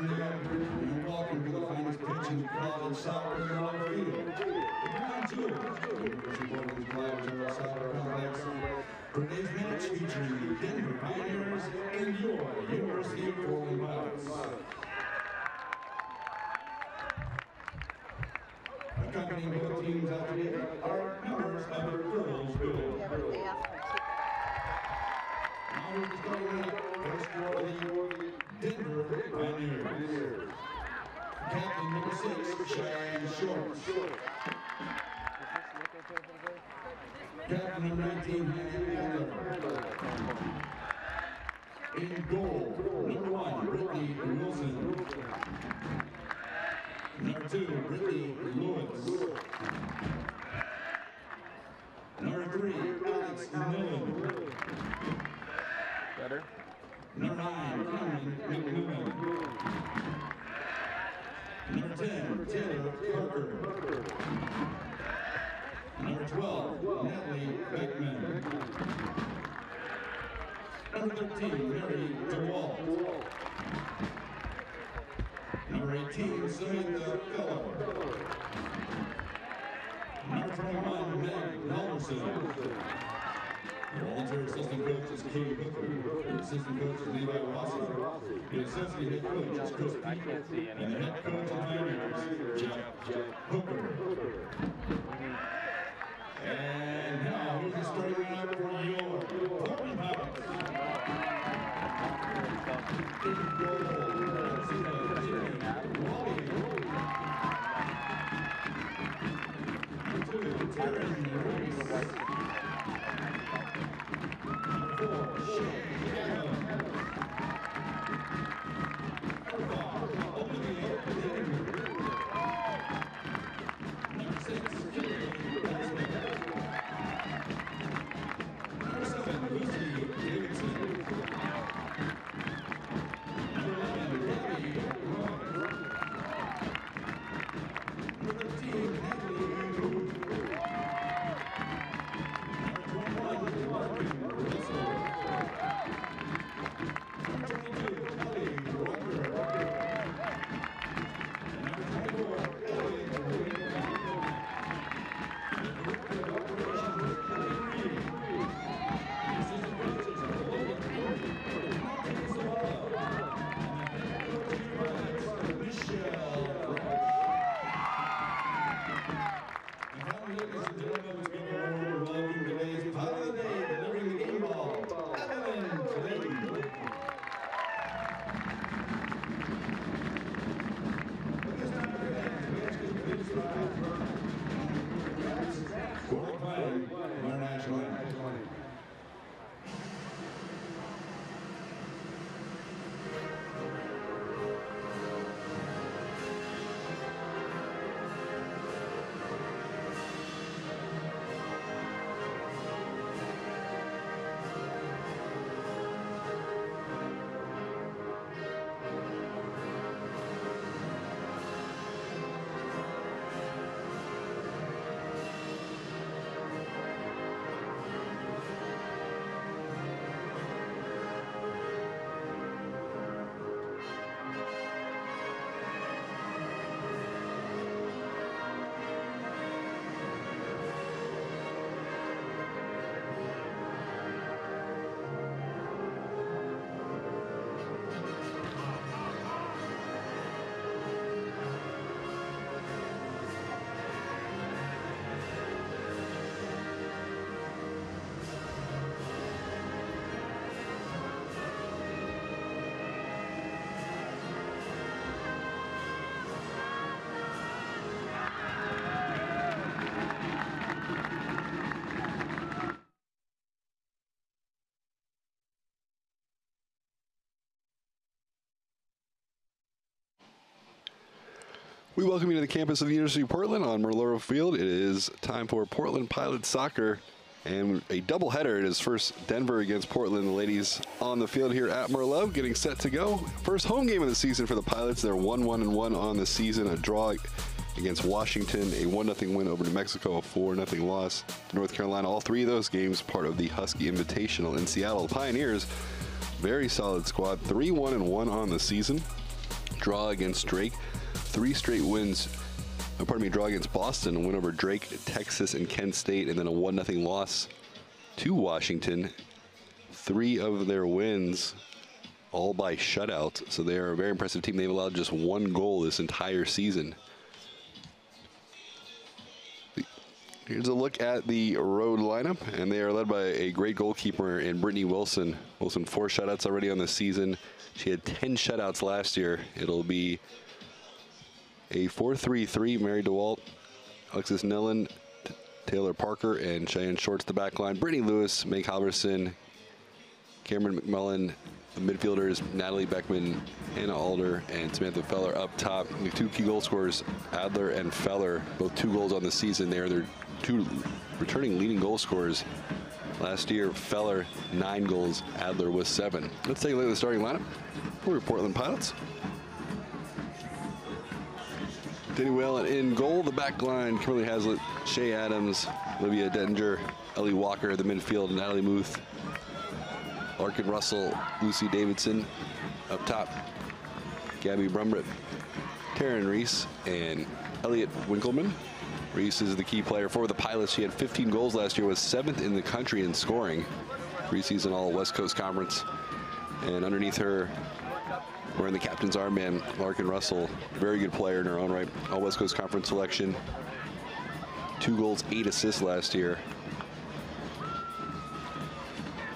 afternoon. You're welcome to the finest pitch in college soccer in our field. The Crown Jewels, the University of Portland's Live General Soccer Complex. For today's match featuring the Denver Pioneers and your University of Portland Pilots. Accompanying both teams out today are members of the girls' field. Now we're starting up first for the Denver Pioneers. Captain number 6, Cheyenne Shorts. Captain number 19, Hannah Miller. In goal, number 1, Brittany Wilson. Number 2, Brittany Lewis. Number 3, Alex Millen. Better. Number 9, Cameron McMillan. Number 10, Taylor Parker. Number 12, Natalie Beckman. Number 13, Mary DeWalt. Number 18, Samantha Feller. Number 21, Meg Halverson. The volunteer assistant coach is Katie Hooker. The assistant coach is Levi Rossi. The associate head coach is Chris Peter. And the head coach of Pioneers, Jeff Hooker. And now, here's the starting lineup for your Portland Pilots. In goal, Jimmy Wally. Number 2, Taryn Reese. Number 4, Shane Gavin. Number 5, Olivia Denninger. Number 6, Kimberly Goldsmith. Number 7, Lucy Davidson. Number 11, Debbie Roy. Number 13, Natalie Beckman. Number 21, Martin Russell. Number 22, Kelly Walker. Number 24, Elliot Williams. The director of operations is Kelly Reed. The assistant coaches are Logan Ford and Martin Zavala. And the head coach of your Pilots, Michelle Fresh. And finally, ladies and gentlemen, let's give a warm welcome to today's Pilot of the Day, delivering the game ball, Evelyn Clayton. At this time, we ask you to please rise for playing our national anthem. We welcome you to the campus of the University of Portland on Merlot Field. It is time for Portland Pilots soccer and a doubleheader. It is first Denver against Portland. The ladies on the field here at Merlot getting set to go. First home game of the season for the Pilots. They're 1-1-1 on the season. A draw against Washington, a 1-0 win over New Mexico, a 4-0 loss to North Carolina. All three of those games part of the Husky Invitational in Seattle. The Pioneers, very solid squad, 3-1-1 on the season. draw against Drake, 3 straight wins. Draw against Boston, a win over Drake, Texas, and Kent State, and then a 1-0 loss to Washington. 3 of their wins, all by shutout. So they are a very impressive team. They've allowed just 1 goal this entire season. Here's a look at the road lineup, and they are led by a great goalkeeper in Brittany Wilson. Wilson, 4 shutouts already on the season. She had 10 shutouts last year. It'll be a 4-3-3, Mary DeWalt, Alexis Nellen, Taylor Parker, and Cheyenne Shorts the back line. Brittany Lewis, Meg Halverson, Cameron McMullen, the midfielders, Natalie Beckman, Hannah Alder, and Samantha Feller up top. The 2 key goal scorers, Adler and Feller, both 2 goals on the season. They are their 2 returning leading goal scorers. Last year, Feller, 9 goals, Adler was 7. Let's take a look at the starting lineup for your Portland Pilots. Denny Whalen in goal. The back line, Kimberly Hazlitt, Shay Adams, Olivia Denninger, Ellie Walker. The midfield, Natalie Muth, Larkin Russell, Lucy Davidson. Up top, Gabby Brumbritt, Taryn Reese, and Elliot Winkleman. Reese is the key player for the Pilots. She had 15 goals last year, was 7th in the country in scoring. Preseason All West Coast Conference. And underneath her, wearing the captain's armband, Larkin Russell, very good player in her own right. All West Coast Conference selection. 2 goals, 8 assists last year.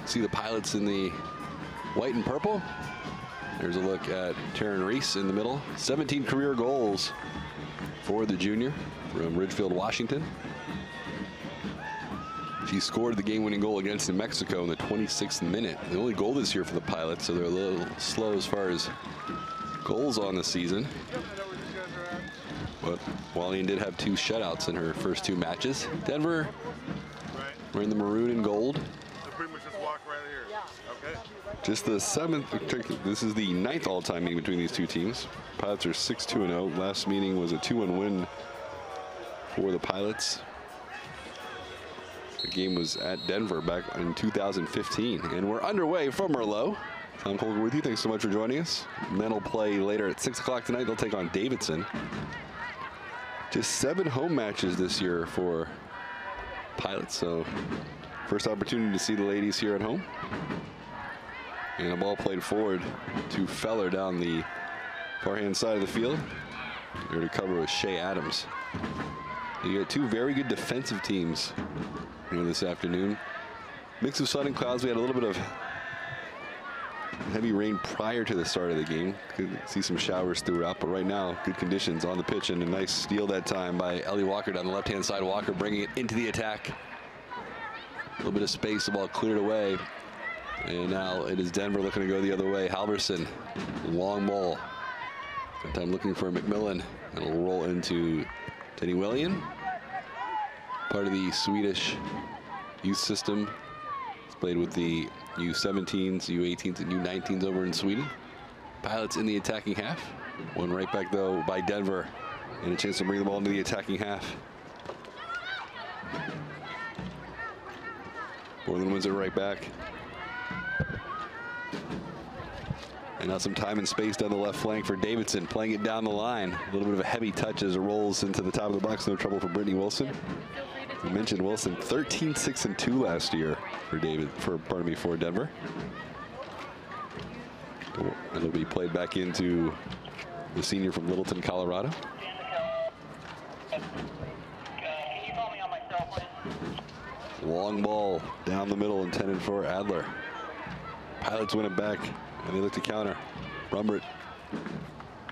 See the Pilots in the white and purple. There's a look at Taryn Reese in the middle. 17 career goals for the junior from Ridgefield, Washington. She scored the game-winning goal against New Mexico in the 26th minute. The only goal this year for the Pilots, so they're a little slow as far as goals on the season. But Walian did have 2 shutouts in her first 2 matches. Denver wearing the maroon and gold. Just the 7th, this is the 9th all-time meeting between these 2 teams. Pilots are 6-2-0. Last meeting was a 2-1 win for the Pilots. The game was at Denver back in 2015. And we're underway from Merlot. Tom Colger with you. Thanks so much for joining us. Men will play later at 6 o'clock tonight. They'll take on Davidson. Just 7 home matches this year for Pilots. So first opportunity to see the ladies here at home. And a ball played forward to Feller down the far-hand side of the field. There to cover with Shay Adams. You got 2 very good defensive teams here this afternoon. Mix of sun and clouds. We had a little bit of heavy rain prior to the start of the game. Could see some showers throughout, but right now, good conditions on the pitch, and a nice steal that time by Ellie Walker down the left-hand side. Walker bringing it into the attack. A little bit of space, the ball cleared away. And now it is Denver looking to go the other way. Halverson, long ball. That time looking for McMillan. It'll roll into Denny Willian. Part of the Swedish youth system. It's played with the U17s, U18s, and U19s over in Sweden. Pilots in the attacking half. One right back, though, by Denver. And a chance to bring the ball into the attacking half. Portland wins it right back. And now some time and space down the left flank for Davidson, playing it down the line. A little bit of a heavy touch as it rolls into the top of the box. No trouble for Brittany Wilson. We mentioned Wilson, 13-6-2 last year for Denver. And it'll be played back into the senior from Littleton, Colorado. Long ball down the middle intended for Adler. Pilots win it back. And they look to counter. Brumbritt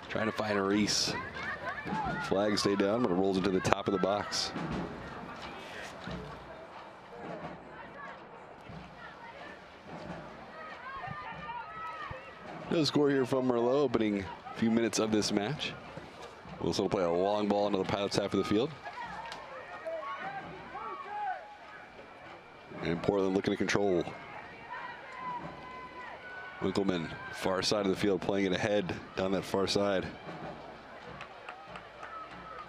trying to find a Reese. Flag stayed down, but it rolls into the top of the box. No score here from Merlot, opening a few minutes of this match. Wilson will play a long ball into the Pilots half of the field. And Portland looking to control. Winkleman, far side of the field, playing it ahead down that far side.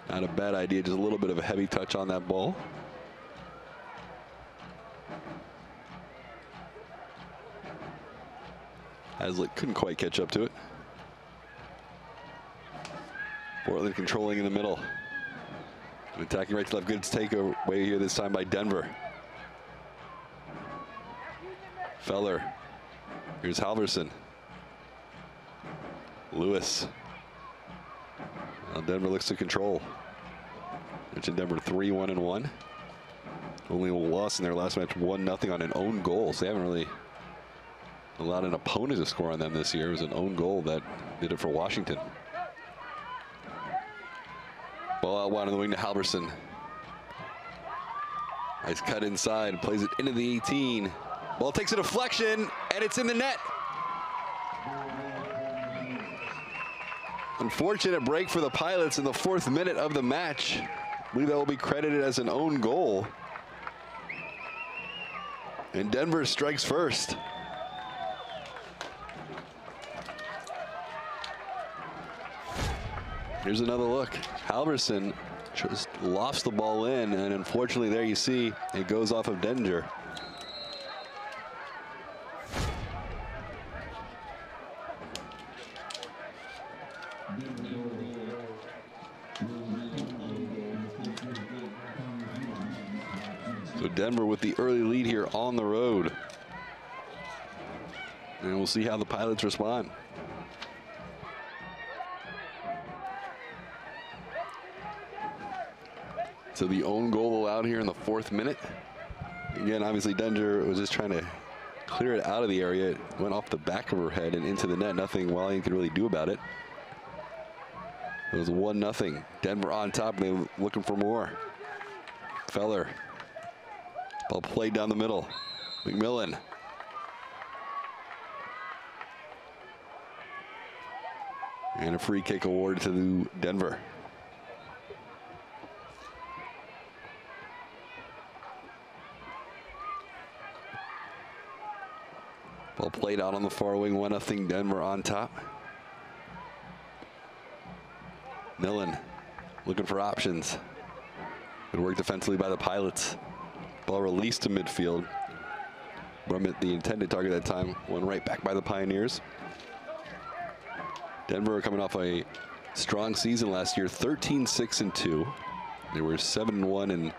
Not a bad idea, just a little bit of a heavy touch on that ball. Hazlitt couldn't quite catch up to it. Portland controlling in the middle. Attacking right to left. Good takeaway here this time by Denver. Feller. Here's Halverson. Lewis. Now Denver looks to control. Mentioned Denver 3-1-1. Only a loss in their last match, 1-0 on an own goal. So they haven't really allowed an opponent to score on them this year. It was an own goal that did it for Washington. Ball out wide on the wing to Halverson. Nice cut inside, plays it into the 18. Ball takes a deflection, and it's in the net. Unfortunate break for the Pilots in the 4th minute of the match. I believe that will be credited as an own goal. And Denver strikes first. Here's another look. Halverson just lofts the ball in, and unfortunately there you see it goes off of Denver. So Denver with the early lead here on the road. And we'll see how the Pilots respond. So the own goal allowed here in the 4th minute. Again, obviously Denver was just trying to clear it out of the area. It went off the back of her head and into the net. Nothing Walian could really do about it. It was 1-0. Denver on top, and they were looking for more. Feller. Ball played down the middle. McMillan. And a free kick awarded to Denver. Ball played out on the far wing, 1-0 Denver on top. Millen looking for options. Good work defensively by the Pilots. Ball released to midfield. Brummett, the intended target at that time, went right back by the Pioneers. Denver are coming off a strong season last year, 13-6-2. They were 7-1 in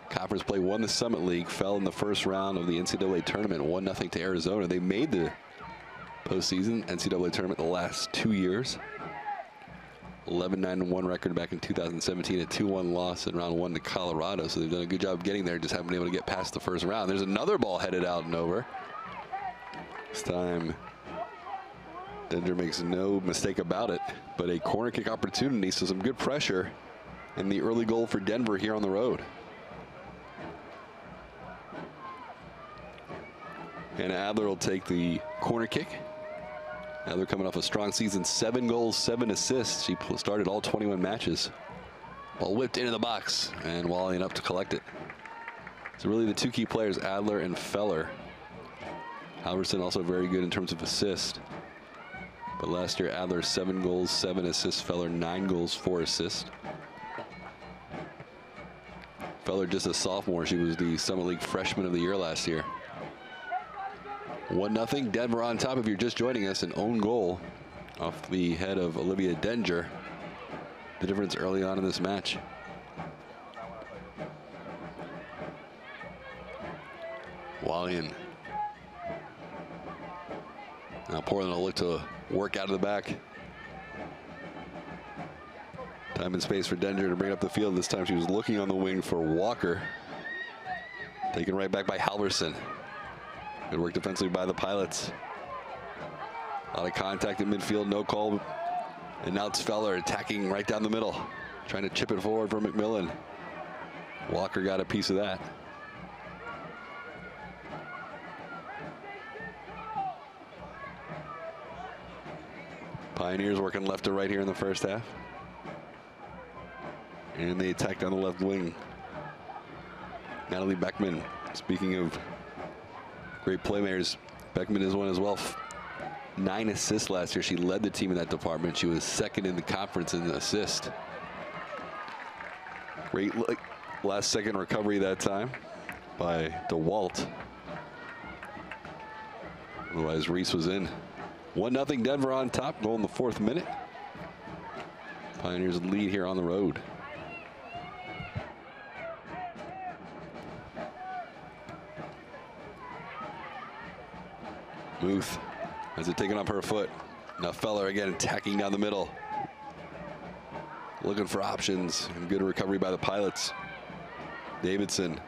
conference play, won the Summit League, fell in the first round of the NCAA tournament, 1-0 to Arizona. They made the postseason NCAA tournament the last 2 years. 11-9-1 record back in 2017, a 2-1 loss in round 1 to Colorado. So they've done a good job getting there, just haven't been able to get past the first round. There's another ball headed out and over. This time, Denver makes no mistake about it, but a corner kick opportunity, so some good pressure, and the early goal for Denver here on the road. And Adler will take the corner kick. Adler coming off a strong season, 7 goals, 7 assists. She started all 21 matches. Ball whipped into the box, and Walian up to collect it. So really the 2 key players, Adler and Feller. Halverson also very good in terms of assist. But last year, Adler 7 goals, 7 assists. Feller 9 goals, 4 assists. Feller just a sophomore. She was the Summit League Freshman of the Year last year. 1-0, Denver on top. If you're just joining us, an own goal off the head of Olivia Denger. The difference early on in this match. Walian. Now Portland will look to work out of the back. Time and space for Denger to bring up the field. This time she was looking on the wing for Walker. Taken right back by Halverson. Good work defensively by the Pilots. A lot of contact in midfield, no call. And now it's Feller attacking right down the middle, trying to chip it forward for McMillan. Walker got a piece of that. Pioneers working left to right here in the first half. And they attack down the left wing. Natalie Beckman, speaking of great playmakers, Beckman is one as well. 9 assists last year. She led the team in that department. She was second in the conference in assist. Great last second recovery that time by DeWalt. Otherwise, Reese was in. 1-0 Denver on top, goal in the 4th minute. Pioneers lead here on the road. Muth has it taken up her foot. Now Feller again attacking down the middle. Looking for options, and good recovery by the Pilots. Davidson.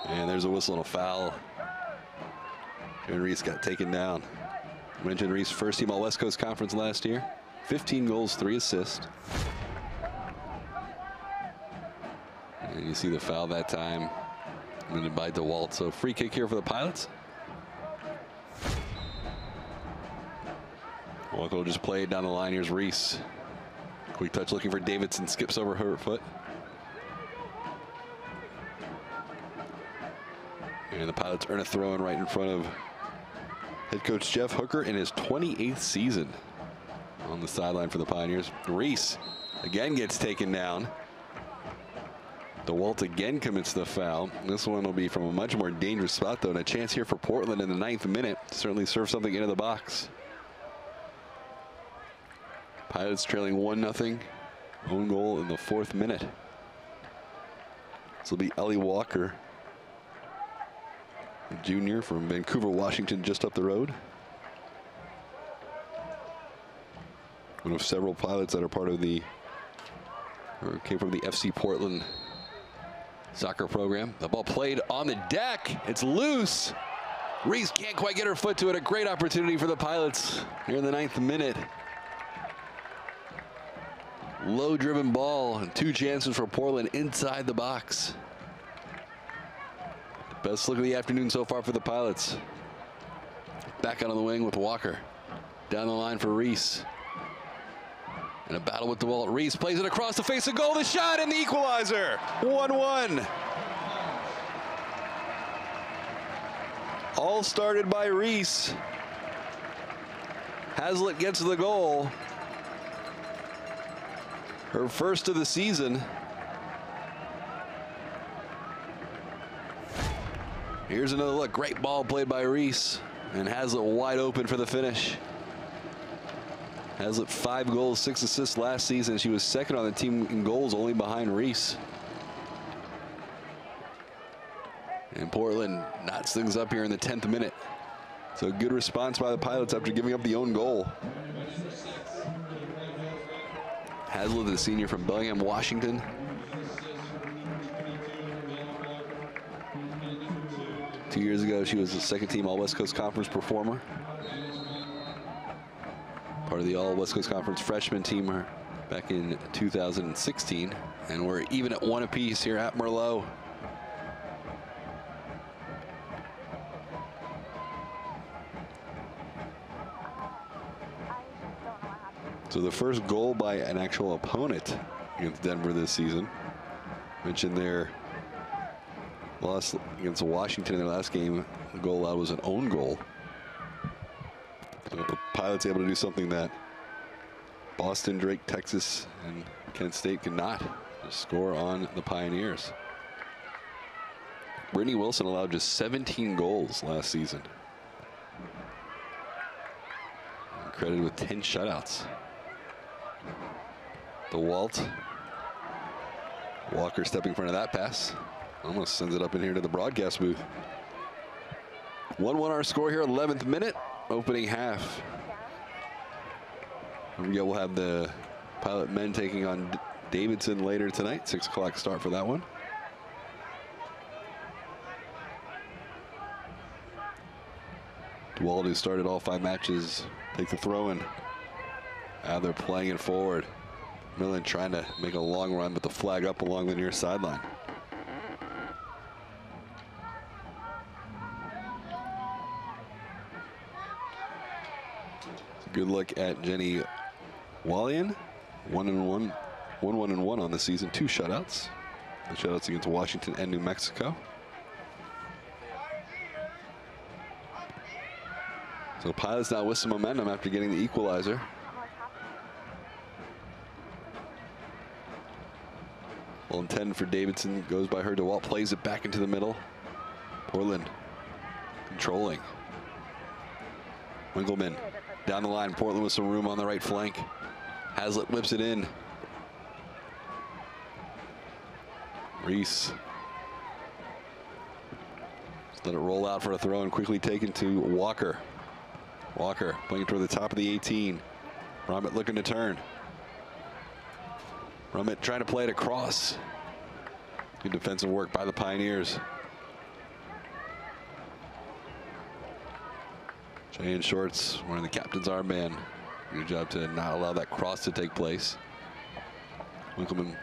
And there's a whistle and a foul. Jen Reese got taken down. I mentioned Reese, first team All West Coast Conference last year. 15 goals, 3 assists. And you see the foul that time. Committed by DeWalt. So free kick here for the Pilots. Walker will just play it down the line. Here's Reese. Quick touch looking for Davidson. Skips over her foot. And the Pilots earn a throw-in right in front of head coach Jeff Hooker in his 28th season on the sideline for the Pioneers. Reese again gets taken down. DeWalt again commits the foul. This one will be from a much more dangerous spot, though, and a chance here for Portland in the 9th minute. Certainly serve something into the box. Pilots trailing 1-0. Own goal in the 4th minute. This will be Ellie Walker, a junior from Vancouver, Washington, just up the road. One of several Pilots that are part of the, or came from the FC Portland soccer program. The ball played on the deck. It's loose. Reese can't quite get her foot to it. A great opportunity for the Pilots here in the 9th minute. Low driven ball and 2 chances for Portland inside the box. Best look of the afternoon so far for the Pilots. Back out on the wing with Walker. Down the line for Reese. And a battle with DeWalt. Reese plays it across the face of goal. The shot and the equalizer. 1-1. All started by Reese. Hazlitt gets the goal. Her first of the season. Here's another look. Great ball played by Reese. And Hazlitt wide open for the finish. Hazlitt 5 goals, 6 assists last season. She was second on the team in goals, only behind Reese. And Portland knots things up here in the 10th minute. So a good response by the Pilots after giving up the own goal. Hazlitt, the senior from Bellingham, Washington. Two years ago, she was the second team All West Coast Conference performer. Part of the All West Coast Conference freshman team back in 2016. And we're even at 1 apiece here at Merlot. So the first goal by an actual opponent against Denver this season. Mentioned their loss against Washington in their last game. The goal allowed was an own goal. So the Pilots able to do something that Boston, Drake, Texas, and Kent State could not. Just score on the Pioneers. Brittany Wilson allowed just 17 goals last season. And credited with 10 shutouts. DeWalt. Walker stepping in front of that pass. Almost sends it up in here to the broadcast booth. 1-1 our score here, 11th minute, opening half. Here we go, we'll have the Pilot men taking on Davidson later tonight. 6 o'clock start for that one. DeWalt, who started all 5 matches, take the throw in. They're playing it forward. Millen trying to make a long run, but the flag up along the near sideline. Good look at Jenny Wallian. 1-1 on the season. 2 shutouts. The shutouts against Washington and New Mexico. So Pilots now with some momentum after getting the equalizer. Well intended for Davidson, goes by her. DeWalt plays it back into the middle. Portland controlling. Winkleman Down the line, Portland with some room on the right flank. Hazlitt whips it in. Reese. Just let it roll out for a throw and quickly taken to Walker. Walker playing toward the top of the 18. Rummett looking to turn. Rummett trying to play it across. Good defensive work by the Pioneers. Jay in shorts wearing the captain's armband. Good job to not allow that cross to take place. Winkleman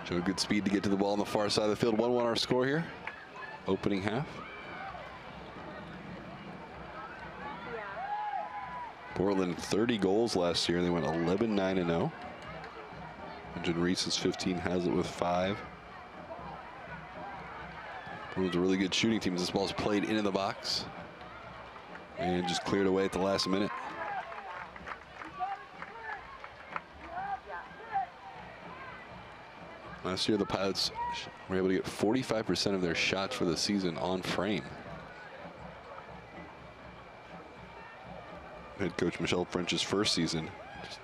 showed good speed to get to the ball on the far side of the field. 1-1 our score here. Opening half. Portland 30 goals last year. They went 11-9-0. Reese is 15, Hazlitt with 5. Portland's a really good shooting team. This ball's played into the box and just cleared away at the last minute. Last year, the Pilots were able to get 45% of their shots for the season on frame. Head coach Michelle French's first season. Just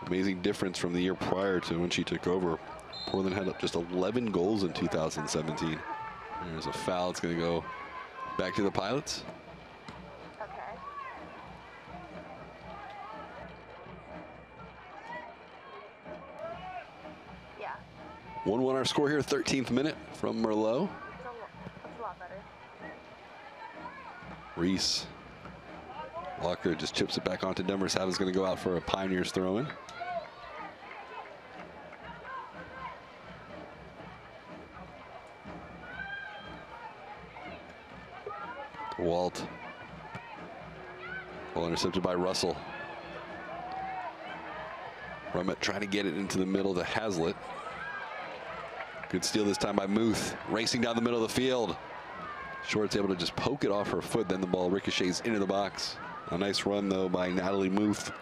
amazing difference from the year prior to when she took over. Portland had just 11 goals in 2017. There's a foul. It's going to go back to the Pilots. Okay. 1-1 our score here, 13th minute from Merlot. That's a lot better. Reese. Walker just chips it back onto Denver's half. Is going to go out for a Pioneers throw-in. Walt. Ball intercepted by Russell. Rummett trying to get it into the middle to Hazlitt. Good steal this time by Muth. Racing down the middle of the field. Short's able to just poke it off her foot. Then the ball ricochets into the box. A nice run, though, by Natalie Muth.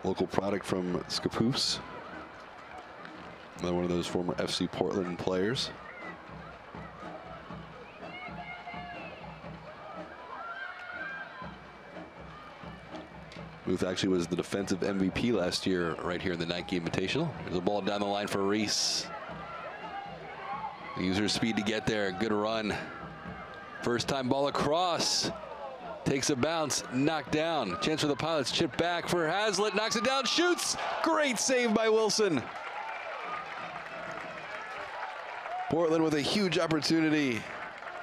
Local product from Scappoose. Another one of those former FC Portland players. Muth actually was the defensive MVP last year right here in the Nike Invitational. There's a ball down the line for Reese. Use her speed to get there. Good run. First time ball across. Takes a bounce, knocked down. Chance for the Pilots, chip back for Hazlitt, knocks it down, shoots. Great save by Wilson. Portland with a huge opportunity.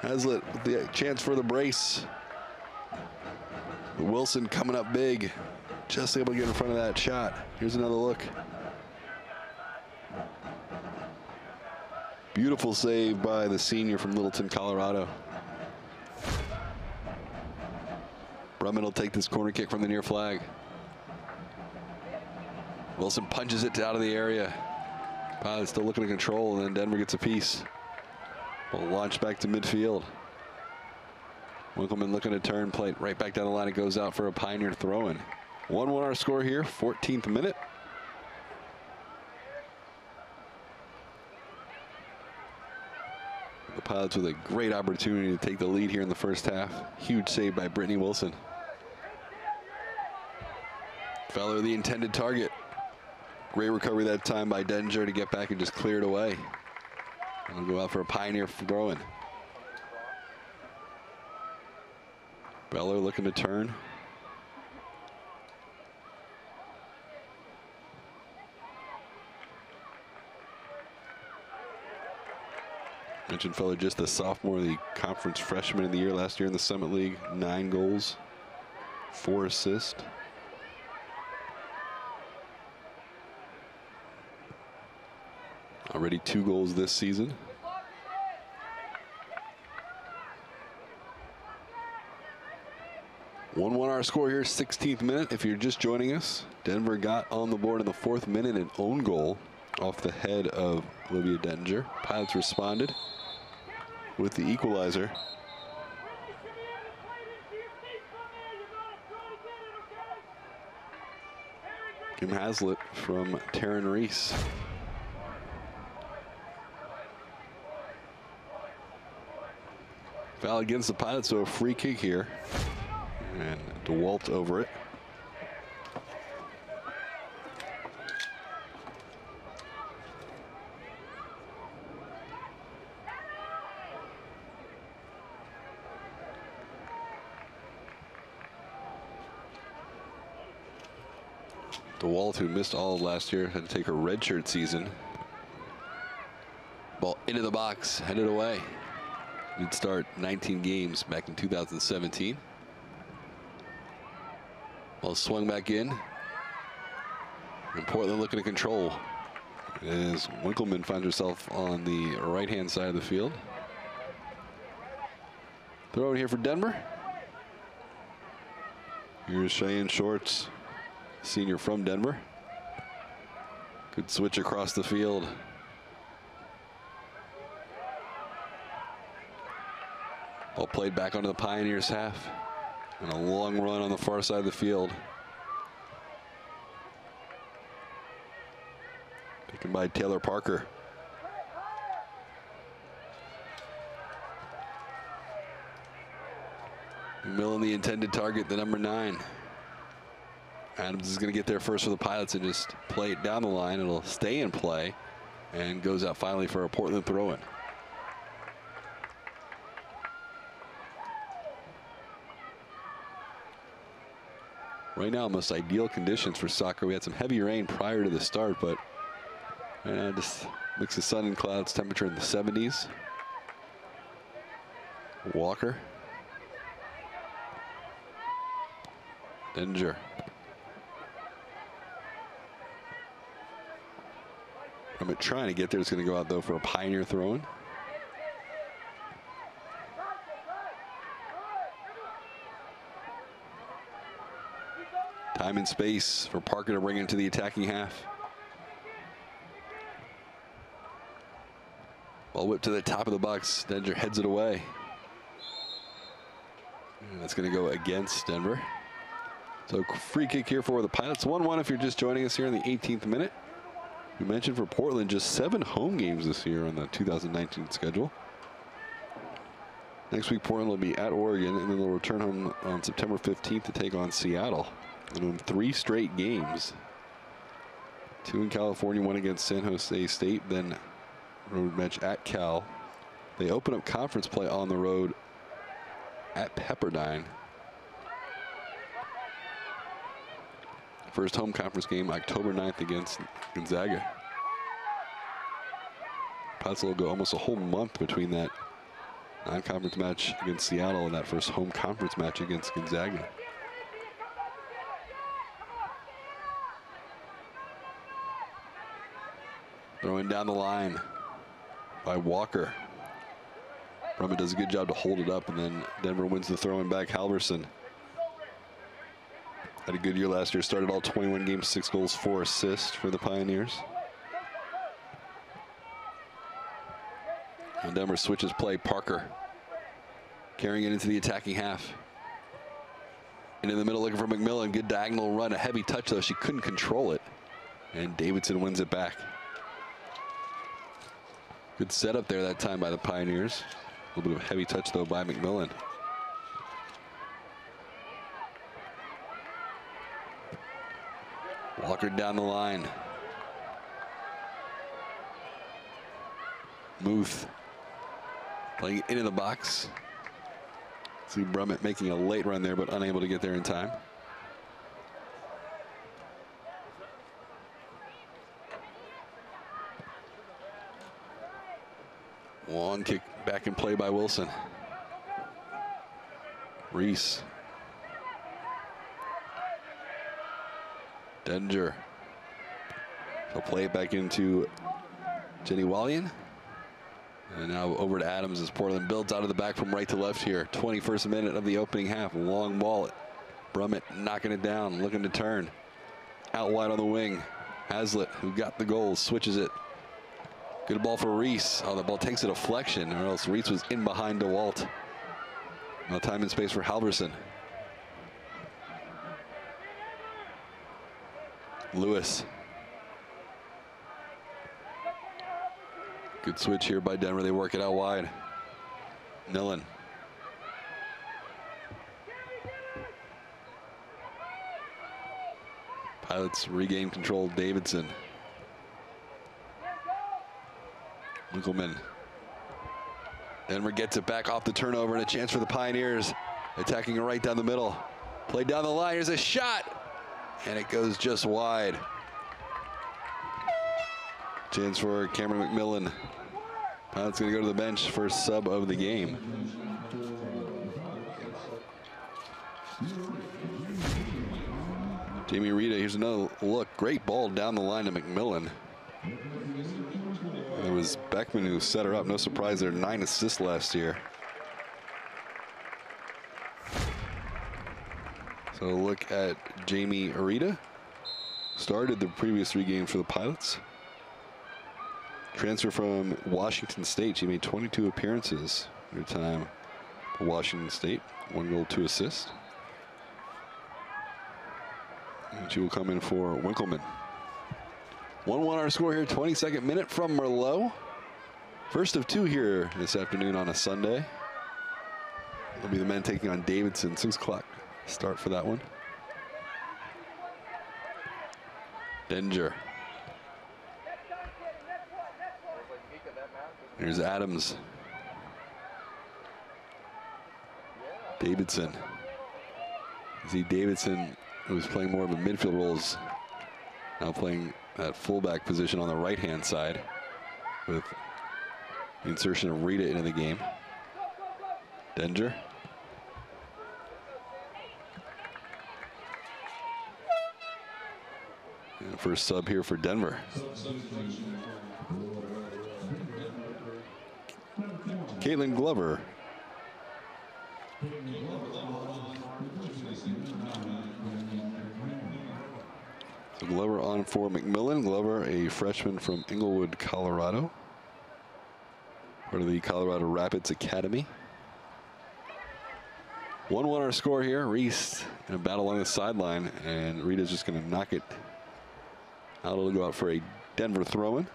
Hazlitt with the chance for the brace. Wilson coming up big. Just able to get in front of that shot. Here's another look. Beautiful save by the senior from Littleton, Colorado. Brumman will take this corner kick from the near flag. Wilson punches it out of the area. Pilots still looking to control, and then Denver gets a piece. Will launch back to midfield. Winkleman looking to turn, plate right back down the line. It goes out for a Pioneer throw-in. 1-1 our score here, 14th minute. The Pilots with a great opportunity to take the lead here in the first half. Huge save by Brittany Wilson. Feller the intended target. Great recovery that time by Denninger to get back and just clear it away. And we'll go out for a Pioneer throw-in. Beller looking to turn. Mentioned Feller, just the sophomore, the conference freshman of the year last year in the Summit League. 9 goals, 4 assists. Already 2 goals this season. Our score here, 16th minute. If you're just joining us, Denver got on the board in the 4th minute, an own goal off the head of Olivia Denninger. Pilots responded with the equalizer. Kim Hazlitt from Taryn Reese. Foul against the Pilots, so a free kick here. And DeWalt over it. DeWalt, who missed all of last year, had to take her redshirt season. Ball into the box, headed away. Did start 19 games back in 2017. Ball swung back in. And Portland looking to control as Winkleman finds herself on the right-hand side of the field. Throw in here for Denver. Here's Cheyenne Shorts, senior from Denver. Good switch across the field. Ball played back onto the Pioneers half. And a long run on the far side of the field. Taken by Taylor Parker. McMillan, the intended target, the number 9. Adams is going to get there first for the Pilots and just play it down the line. It'll stay in play and goes out finally for a Portland throw-in. Right now, almost ideal conditions for soccer. We had some heavy rain prior to the start, but just mix of sun and clouds, temperature in the 70s. Walker. Denninger. I'm trying to get there. It's going to go out, though, for a Pioneer throw-in. Time and space for Parker to bring into the attacking half. Ball whipped to the top of the box. Denninger heads it away. And that's going to go against Denver. So free kick here for the Pilots. 1-1 if you're just joining us here in the 18th minute. We mentioned for Portland just 7 home games this year on the 2019 schedule. Next week, Portland will be at Oregon, and then they'll return home on September 15th to take on Seattle. And in 3 straight games. 2 in California, 1 against San Jose State, then road match at Cal. They open up conference play on the road at Pepperdine. First home conference game, October 9th against Gonzaga. Pilots will go almost a whole month between that non-conference match against Seattle and that first home conference match against Gonzaga. Throwing down the line by Walker. Brummett does a good job to hold it up, and then Denver wins the throw-in back. Halverson had a good year last year. Started all 21 games, 6 goals, 4 assists for the Pioneers. And Denver switches play. Parker carrying it into the attacking half. And in the middle looking for McMillan. Good diagonal run. A heavy touch, though. She couldn't control it. And Davidson wins it back. Good setup there that time by the Pioneers. A little bit of heavy touch, though, by McMillan. Walker down the line. Muth playing it into the box. See Brummett making a late run there, but unable to get there in time. Long kick back in play by Wilson. Reese. Denninger. He'll play it back into Jenny Wallian. And now over to Adams as Portland builds out of the back from right to left here. 21st minute of the opening half. Long ball. Brummett knocking it down, looking to turn. Out wide on the wing. Hazlitt, who got the goal, switches it. Good ball for Reese. Oh, the ball takes a deflection, or else Reese was in behind DeWalt. No time and space for Halverson. Lewis. Good switch here by Denver. They work it out wide. Nillen. Pilots regain control. Davidson. Winkleman. Denver gets it back off the turnover and a chance for the Pioneers. Attacking it right down the middle. Played down the line. Here's a shot. And it goes just wide. Chance for Cameron McMillan. Pilots going to go to the bench, first sub of the game. Jamie Rita, here's another look. Great ball down the line to McMillan. It was Beckman who set her up. No surprise there, 9 assists last year. So look at Jamie Rita. Started the previous 3 games for the Pilots. Transfer from Washington State. She made 22 appearances in her time for Washington State. 1 goal, 2 assists. And she will come in for Winkleman. 1-1 our score here, 22nd minute from Merlot. First of 2 here this afternoon on a Sunday. It'll be the men taking on Davidson. 6 o'clock start for that one. Denver. Here's Adams. Davidson. See Davidson, who was playing more of a midfield role, is now playing that fullback position on the right-hand side with the insertion of Rita into the game. Denver. And first sub here for Denver. Caitlin Glover. So Glover on for McMillan. Glover, a freshman from Inglewood, Colorado. Part of the Colorado Rapids Academy. 1-1 our score here. Reese in a battle along the sideline, and Rita's just going to knock it out. It'll go out for a Denver throw-in.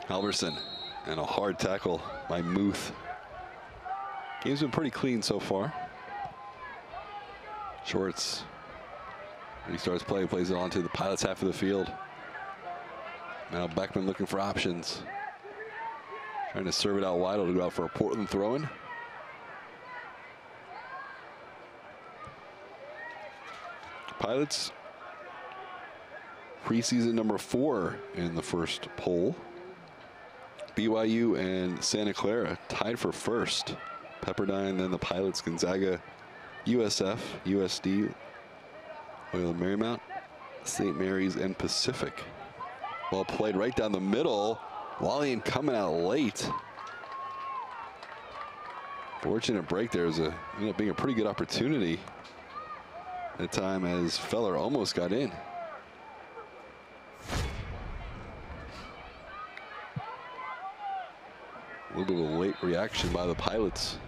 Halverson, and a hard tackle by Muth. Game's been pretty clean so far. Shorts. He starts play, plays it onto the Pilots' half of the field. Now Beckman looking for options. Trying to serve it out wide. It'll go out for a Portland throw-in. Pilots preseason number 4 in the first poll. BYU and Santa Clara tied for first. Pepperdine, then the Pilots, Gonzaga, USF, USD, Loyola Marymount, St. Mary's, and Pacific. Well played right down the middle. Wallian coming out late. Fortunate break there. Ended up being a pretty good opportunity at the time as Feller almost got in. A little bit of a late reaction by the Pilots.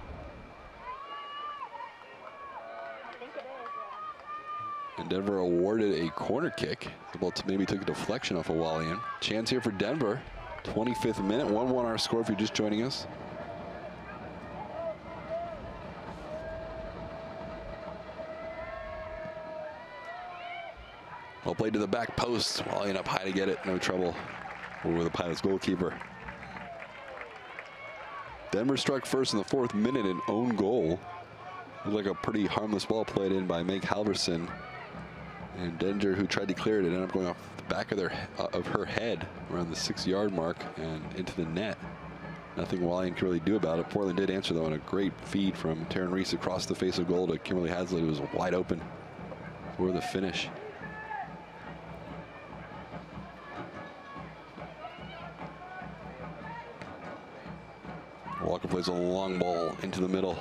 And Denver awarded a corner kick. Maybe took a deflection off of Wallian. Chance here for Denver. 25th minute, 1-1 our score if you're just joining us. Well played to the back post. Wallian up high to get it, no trouble over the Pilots goalkeeper. Denver struck first in the 4th minute, an own goal. Looked like a pretty harmless ball played in by Meg Halverson. And Denver, who tried to clear it, ended up going off the back of her head around the 6-yard mark and into the net. Nothing Wallian could really do about it. Portland did answer, though, on a great feed from Taryn Reese across the face of goal to Kimberly Haslett, who was wide open for the finish. Walker plays a long ball into the middle.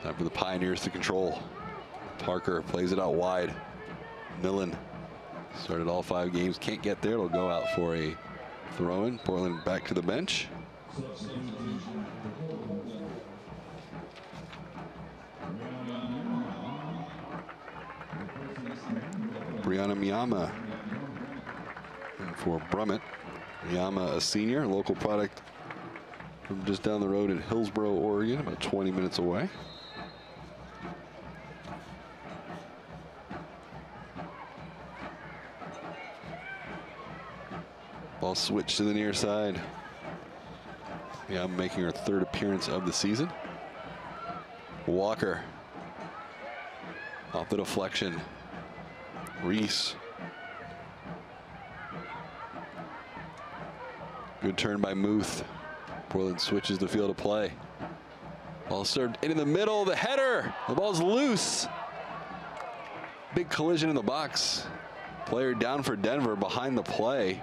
Time for the Pioneers to control. Parker plays it out wide. Millen started all 5 games, can't get there. It'll go out for a throw-in. Portland back to the bench. Brianna Miyama for Brummett. Yama, a senior, local product from just down the road in Hillsboro, Oregon, about 20 minutes away. Ball switched to the near side. Yama making her 3rd appearance of the season. Walker off the deflection. Reese. Good turn by Muth. Portland switches the field of play. Ball served into the middle. The header. The ball's loose. Big collision in the box. Player down for Denver behind the play.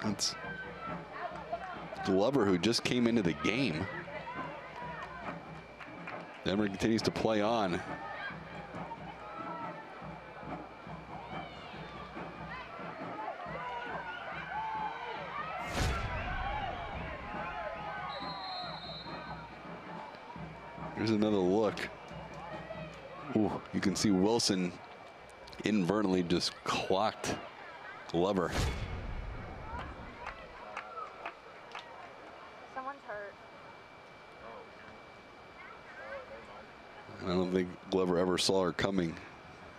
That's Glover, who just came into the game. Denver continues to play on. Here's another look. Ooh, you can see Wilson inadvertently just clocked Glover. Someone's hurt. I don't think Glover ever saw her coming.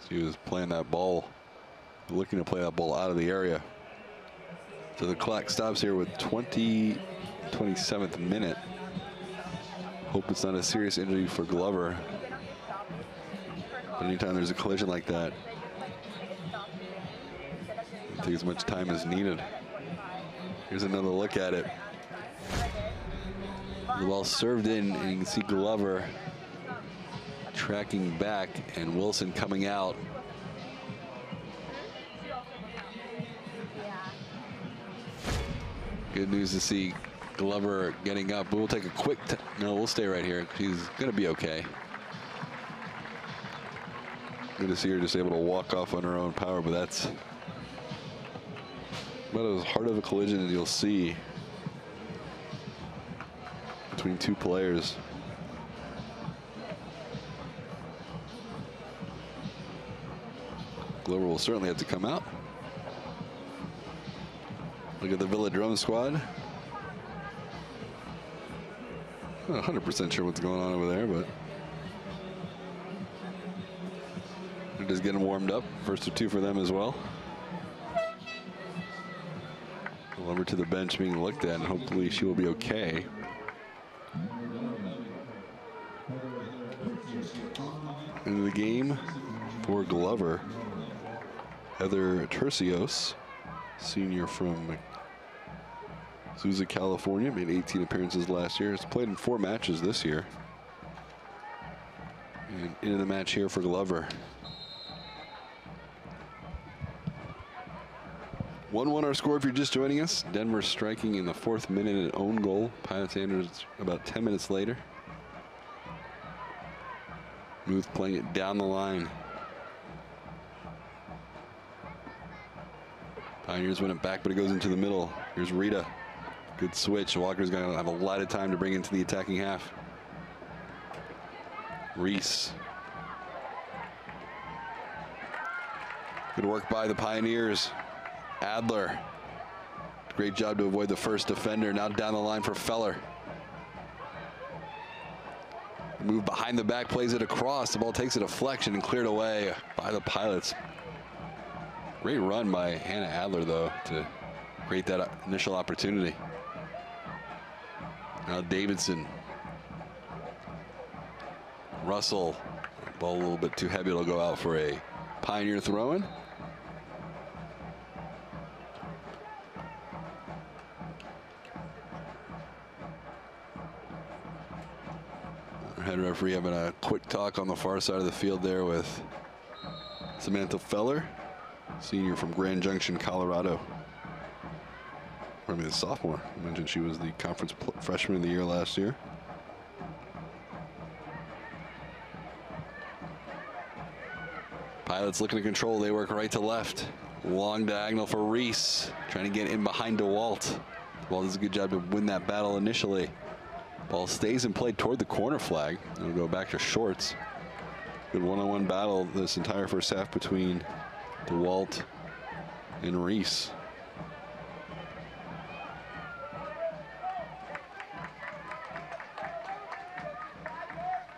She was playing that ball, looking to play that ball out of the area. So the clock stops here with 27th minute. Hope it's not a serious injury for Glover. But anytime there's a collision like that, take as much time as needed. Here's another look at it. The ball served in, and you can see Glover tracking back and Wilson coming out. Good news to see Glover getting up, but we'll take a quick no, we'll stay right here. She's gonna be okay. Good to see her just able to walk off on her own power, but that's about as hard of a collision as you'll see between two players. Glover will certainly have to come out. Look at the Velodrome squad. Not 100% sure what's going on over there, but they're just getting warmed up. First of two for them as well. Glover to the bench being looked at, and hopefully she will be okay. Into the game for Glover, Heather Tercios, senior from Sousa, California, made 18 appearances last year. Has played in 4 matches this year. And into the match here for Glover. 1-1 our score if you're just joining us. Denver striking in the 4th minute, an own goal. Pilot Sanders about 10 minutes later. Muth playing it down the line. Pioneers win it back, but it goes into the middle. Here's Rita. Good switch. Walker's going to have a lot of time to bring into the attacking half. Reese. Good work by the Pioneers. Adler. Great job to avoid the first defender. Now down the line for Feller. Move behind the back, plays it across. The ball takes a deflection and cleared away by the Pilots. Great run by Hannah Adler, though, to create that initial opportunity. Now Davidson. Russell. Ball a little bit too heavy. It'll go out for a Pioneer throw-in. Our head referee having a quick talk on the far side of the field there with Samantha Feller, senior from Grand Junction, Colorado. I mean, the sophomore. I mentioned she was the conference freshman of the year last year. Pilots looking to control. They work right to left. Long diagonal for Reese. Trying to get in behind DeWalt. DeWalt does a good job to win that battle initially. Ball stays in play toward the corner flag. It'll go back to Shorts. Good one-on-one battle this entire first half between DeWalt and Reese.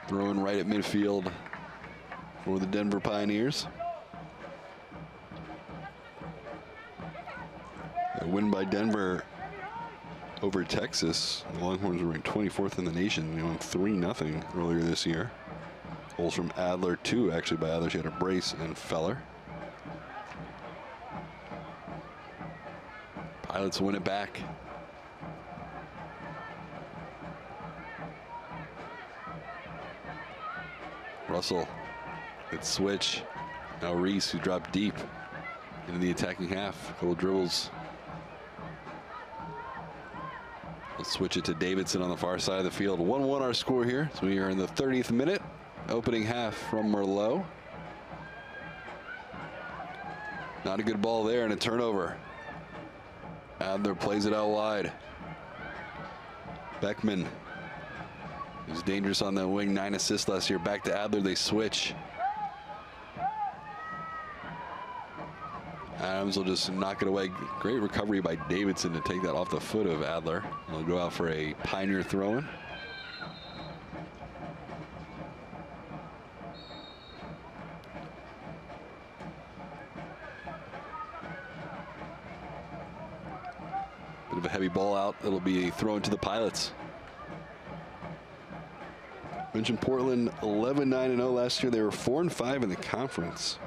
Throwing right at midfield for the Denver Pioneers. A win by Denver over Texas. The Longhorns were ranked 24th in the nation. They won 3-0 earlier this year. Goals from Adler, too, actually, by Adler. She had a brace and Feller. Pilots win it back. Russell, good switch. Now Reese, who dropped deep into the attacking half. A couple dribbles. Let's switch it to Davidson on the far side of the field. 1-1 our score here. So we are in the 30th minute. Opening half from Merlot. Not a good ball there and a turnover. Adler plays it out wide. Beckman is dangerous on that wing. 9 assists last year. Back to Adler. They switch. Adams will just knock it away. Great recovery by Davidson to take that off the foot of Adler. He'll go out for a Pioneer throw-in. Bit of a heavy ball out. It'll be thrown to the Pilots. Mentioned Portland 11-9-0 last year. They were 4-5 in the conference.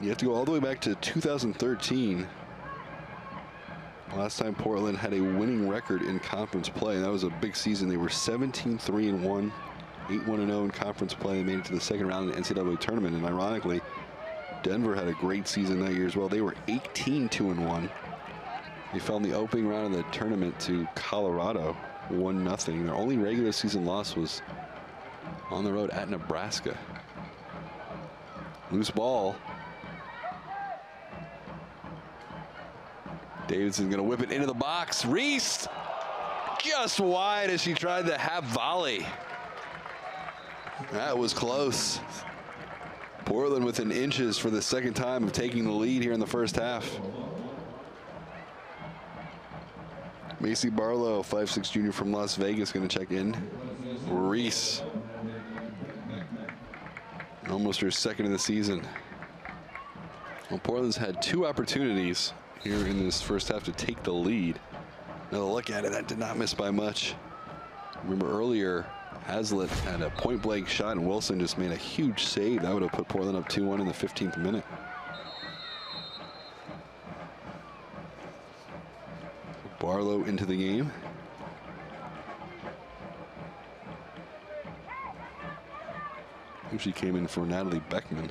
You have to go all the way back to 2013. Last time Portland had a winning record in conference play. That was a big season. They were 17-3-1, 8-1-0 in conference play. They made it to the second round of the NCAA tournament. And ironically, Denver had a great season that year as well. They were 18-2-1. They fell in the opening round of the tournament to Colorado, 1-0. Their only regular season loss was on the road at Nebraska. Loose ball. Davidson's gonna whip it into the box. Reese just wide as she tried the half volley. That was close. Portland within inches for the second time of taking the lead here in the first half. Macy Barlow, 5'6" junior from Las Vegas, going to check in. Reese, almost her second of the season. Well, Portland's had 2 opportunities here in this first half to take the lead. Now look at it, that did not miss by much. Remember earlier, Hazlitt had a point-blank shot and Wilson just made a huge save. That would have put Portland up 2-1 in the 15th minute. Barlow into the game. I think she came in for Natalie Beckman.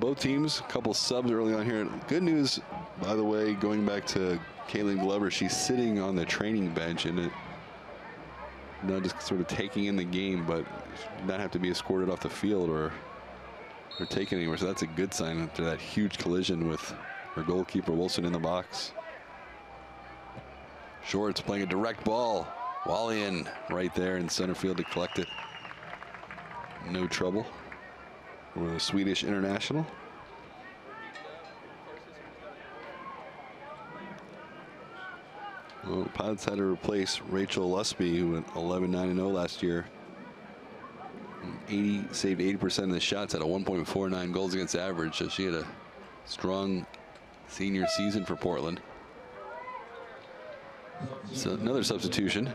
Both teams, a couple subs early on here. Good news, by the way, going back to Kaylin Glover, she's sitting on the training bench and not just sort of taking in the game, but not have to be escorted off the field or taken anywhere. So that's a good sign after that huge collision with her goalkeeper Wilson in the box. Shorts playing a direct ball. Wallian right there in center field to collect it. No trouble for the Swedish international. Well, Pilots had to replace Rachel Lusby, who went 11-9-0 last year. Saved 80% of the shots, had a 1.49 goals against average, so she had a strong senior season for Portland. So another substitution.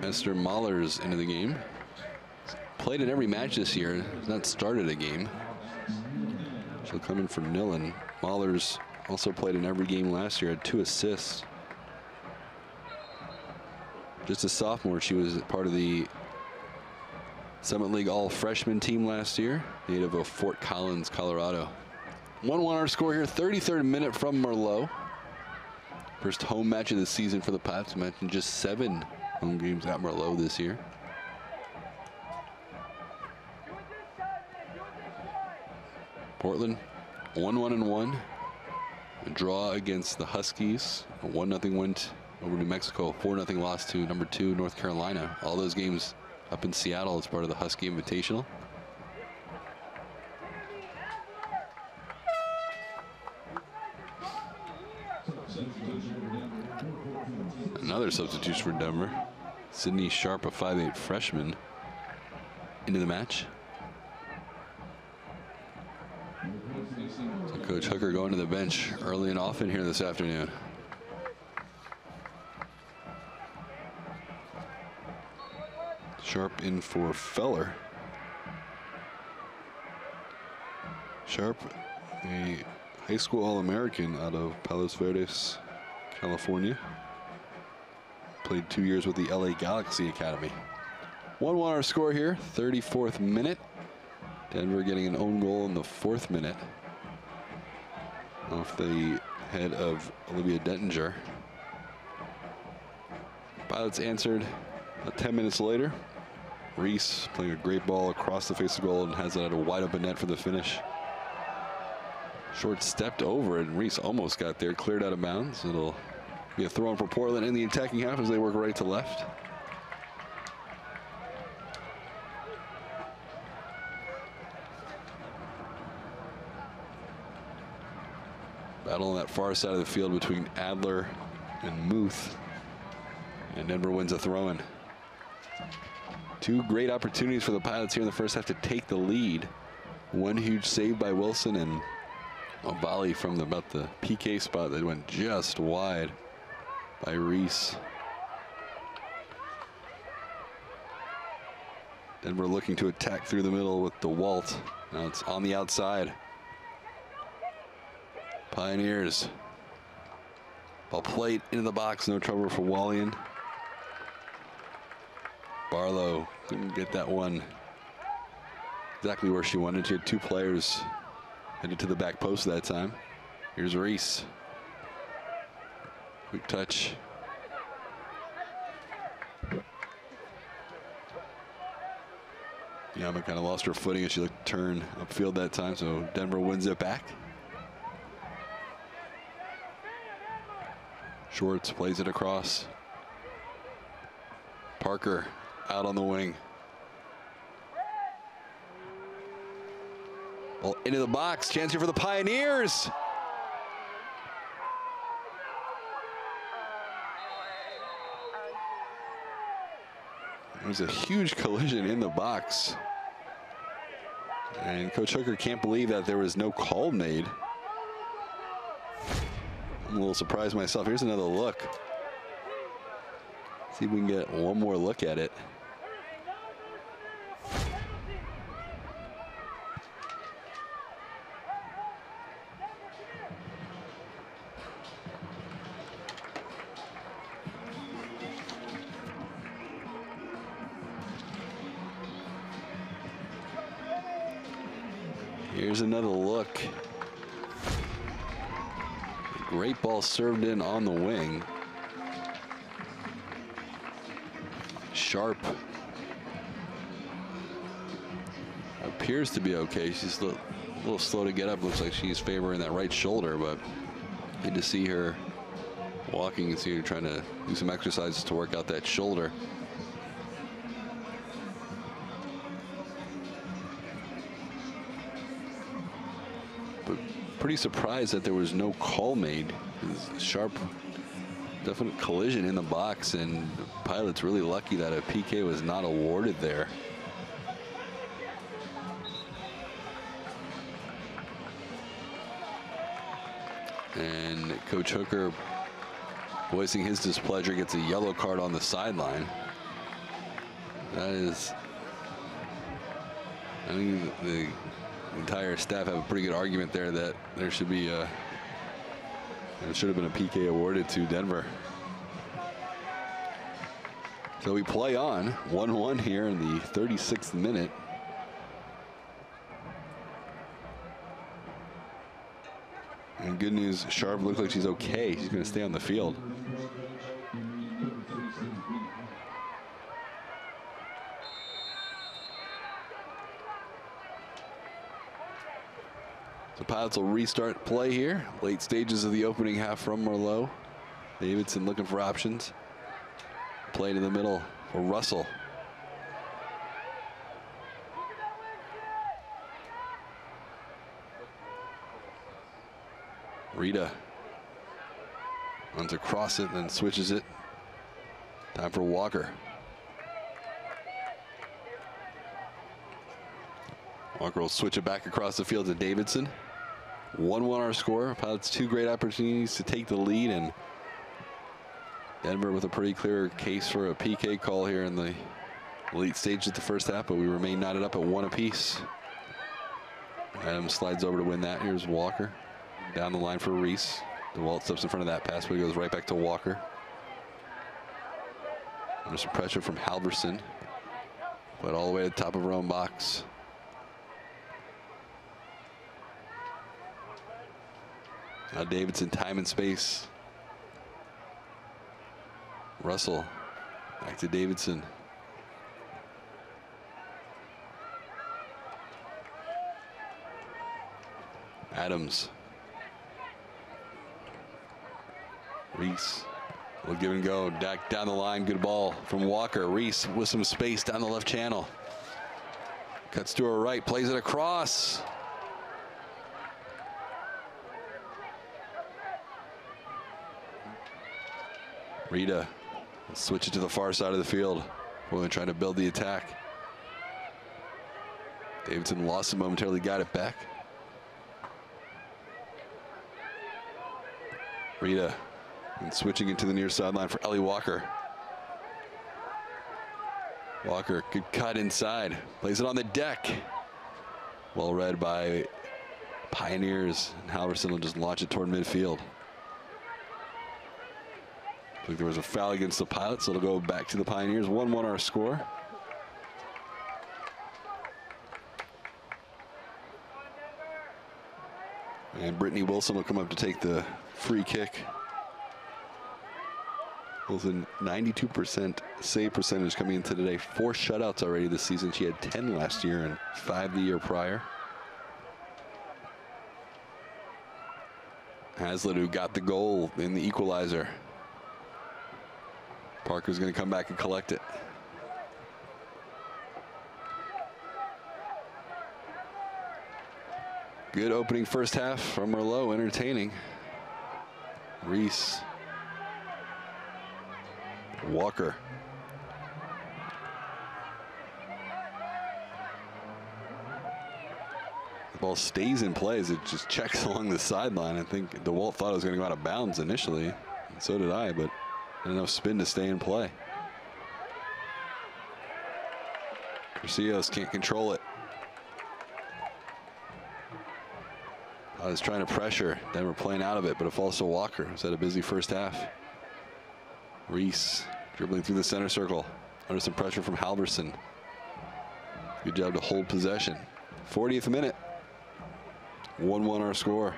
Esther Mahler's into the game. Played in every match this year, has not started a game. She'll come in for Nillen. Mahler's also played in every game last year, had 2 assists. Just a sophomore, she was part of the Summit League all-freshman team last year, native of Fort Collins, Colorado. 1-1 our score here, 33rd minute from Merlot. First home match of the season for the Pilots. Mentioned just 7 home games at Merlot this year. Portland 1-1-1. A draw against the Huskies. A 1-0 win over New Mexico. 4-0 loss to number 2 North Carolina. All those games up in Seattle as part of the Husky Invitational. Another substitution for Denver. Sydney Sharp, a 5'8" freshman, into the match. So Coach Hooker going to the bench early and often here this afternoon. Sharp in for Feller. Sharp, a high school All-American out of Palos Verdes, California. Played 2 years with the LA Galaxy Academy. 1-1 our score here, 34th minute. Denver getting an own goal in the 4th minute off the head of Olivia Dettinger. Pilots answered 10 minutes later. Reese playing a great ball across the face of goal and has it at a wide open net for the finish. Short stepped over it and Reese almost got there, cleared out of bounds. It'll be a throw in for Portland in the attacking half as they work right to left. Battle on that far side of the field between Adler and Muth. And Denver wins a throw-in. 2 great opportunities for the Pilots here in the first half to take the lead. One huge save by Wilson and a volley from about the PK spot that went just wide by Reese. Denver looking to attack through the middle with DeWalt. Now it's on the outside. Pioneers. Ball played into the box, no trouble for Wallian. Barlow couldn't get that one exactly where she wanted. She had 2 players headed to the back post that time. Here's Reese. Quick touch. Yama kind of lost her footing as she looked to turn upfield that time, so Denver wins it back. Schwartz plays it across. Parker out on the wing. Ball into the box. Chance here for the Pioneers. There's a huge collision in the box. And Coach Hooker can't believe that there was no call made. I'm a little surprised myself. Here's another look. See if we can get one more look at it. Here's another look. Great ball served in on the wing. Sharp appears to be okay. She's a little slow to get up. Looks like she's favoring that right shoulder, but good to see her walking and see her trying to do some exercises to work out that shoulder. But pretty surprised that there was no call made. Sharp, definite collision in the box, and Pilots really lucky that a PK was not awarded there. And Coach Hooker, voicing his displeasure, gets a yellow card on the sideline. That is, I think the entire staff have a pretty good argument there that there should be a, there should have been a PK awarded to Denver. So we play on 1-1 here in the 36th minute. And good news, Sharp looks like she's okay. She's going to stay on the field. So Pilots will restart play here. Late stages of the opening half from Merlot. Davidson looking for options. Play to the middle for Russell. Rita runs across it, then switches it. Time for Walker. Walker will switch it back across the field to Davidson. 1-1 our score. Pilots 2 great opportunities to take the lead, and Denver with a pretty clear case for a PK call here in the late stage of the first half, but we remain knotted up at 1 apiece. Adams slides over to win that. Here's Walker. Down the line for Reese. DeWalt steps in front of that pass, but he goes right back to Walker. Under some pressure from Halverson. But all the way to the top of her own box. Now Davidson, time and space. Russell, back to Davidson. Adams. Reese will give and go. Down the line, good ball from Walker. Reese with some space down the left channel. Cuts to her right, plays it across. Rita will switch it to the far side of the field. We're trying to build the attack. Davidson lost it momentarily, got it back. Rita and switching it to the near sideline for Ellie Walker. Walker could cut inside, plays it on the deck. Well read by Pioneers, and Halverson will just launch it toward midfield. I think there was a foul against the Pilots, so it'll go back to the Pioneers. 1-1 our score. And Brittany Wilson will come up to take the free kick. Wilson, 92% save percentage coming into today. 4 shutouts already this season. She had 10 last year and 5 the year prior. Hazlitt, who got the goal in the equalizer. Parker's going to come back and collect it. Good opening first half from Merlot, entertaining. Reese. Walker. The ball stays in play as it just checks along the sideline. I think DeWalt thought it was going to go out of bounds initially, and so did I, but enough spin to stay in play. Garcios can't control it. I was trying to pressure. Denver playing out of it, but it falls to Walker, who's had a busy first half. Reese dribbling through the center circle under some pressure from Halverson. Good job to hold possession. 40th minute. 1-1 our score.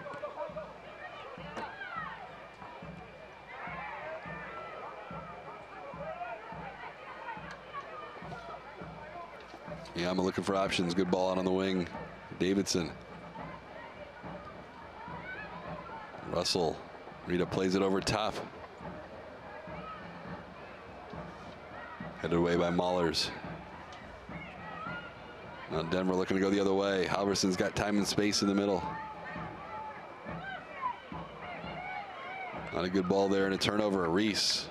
Yeah, I'm looking for options. Good ball out on the wing. Davidson. Russell. Rita plays it over top. Headed away by Mahlers. Now Denver looking to go the other way. Halverson's got time and space in the middle. Not a good ball there and a turnover. Reese.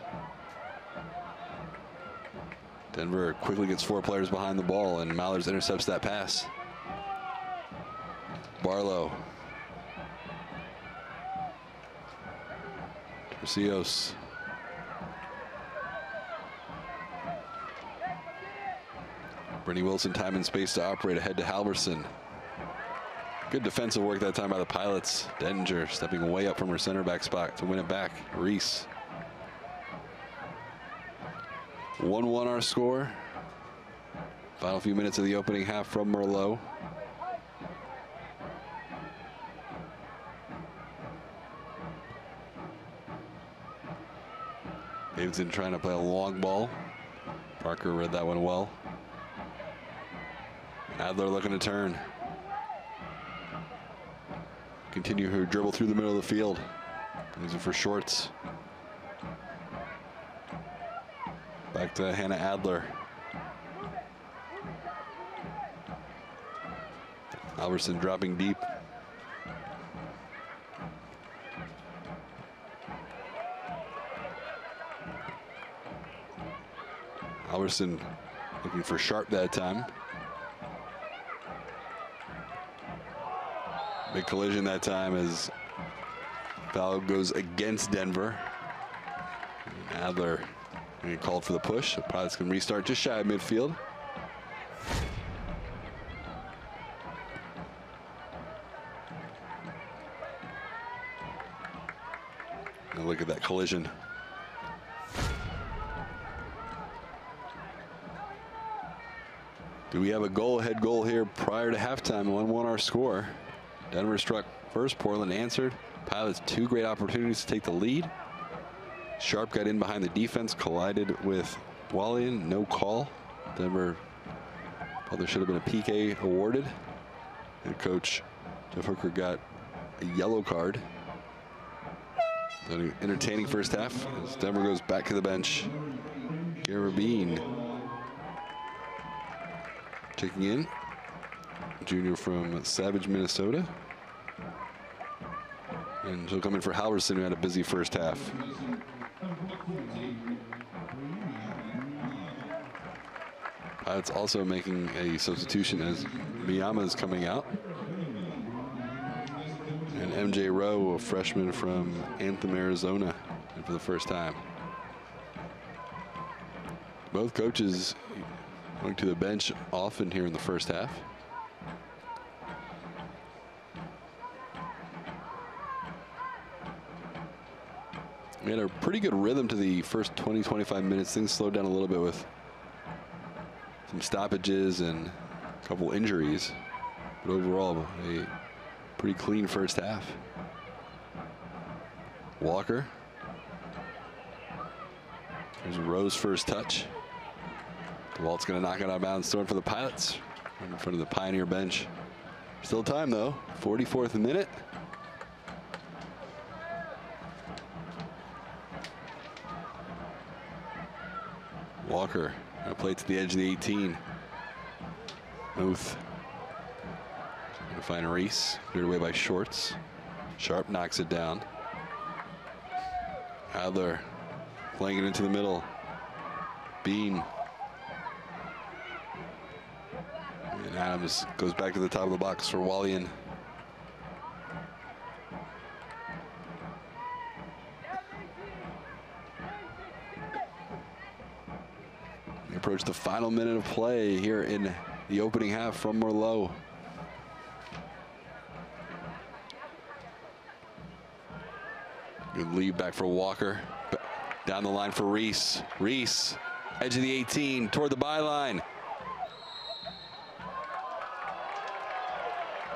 Denver quickly gets 4 players behind the ball, and Mahlers intercepts that pass. Barlow. Garcios. Brittany Wilson, time and space to operate ahead to Halverson. Good defensive work that time by the Pilots. Denninger stepping way up from her center back spot to win it back. Reese. 1-1 our score. Final few minutes of the opening half from Merlot. Davidson trying to play a long ball. Parker read that one well. Adler looking to turn. Continue her dribble through the middle of the field. Using for shorts. Back to Hannah Adler. Halverson dropping deep. Halverson looking for Sharp that time. Big collision that time as foul goes against Denver. And Adler getting called for the push. The Pilots can restart just shy of midfield. And look at that collision. Do we have a goal-ahead goal here prior to halftime? 1-1 our score. Denver struck first, Portland answered. Pilots 2 great opportunities to take the lead. Sharp got in behind the defense, collided with Wallian, no call. Denver thought there should have been a PK awarded. And coach Jeff Hooker got a yellow card. An entertaining first half as Denver goes back to the bench. Garabine checking in, junior from Savage, Minnesota. And she'll come in for Halverson, who had a busy first half. Pilots also making a substitution as Miyama is coming out. And MJ Rowe, a freshman from Anthem, Arizona, in for the first time. Both coaches going to the bench often here in the first half. We had a pretty good rhythm to the first 20-25 minutes. Things slowed down a little bit with some stoppages and a couple injuries. But overall, a pretty clean first half. Walker. There's Rowe's first touch. DeWalt's going to knock it out of bounds, throwing for the Pilots in front of the Pioneer bench. Still time, though. 44th minute. Walker going to play to the edge of the 18. Muth going to find Reese, cleared away by Shorts. Sharp knocks it down. Adler playing it into the middle. Bean. And Adams goes back to the top of the box for Wallian. We approach the final minute of play here in the opening half from Merlot. Good lead back for Walker. Down the line for Reese. Reese, edge of the 18, toward the byline.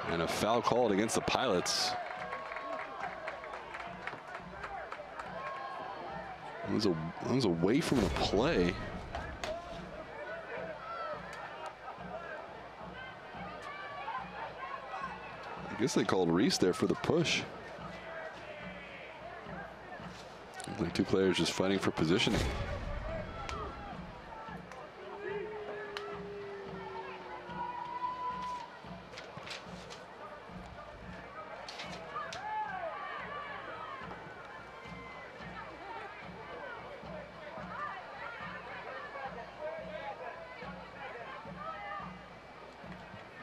And a foul called against the Pilots. It was away from the play. I guess they called Reese there for the push. Like 2 players just fighting for positioning.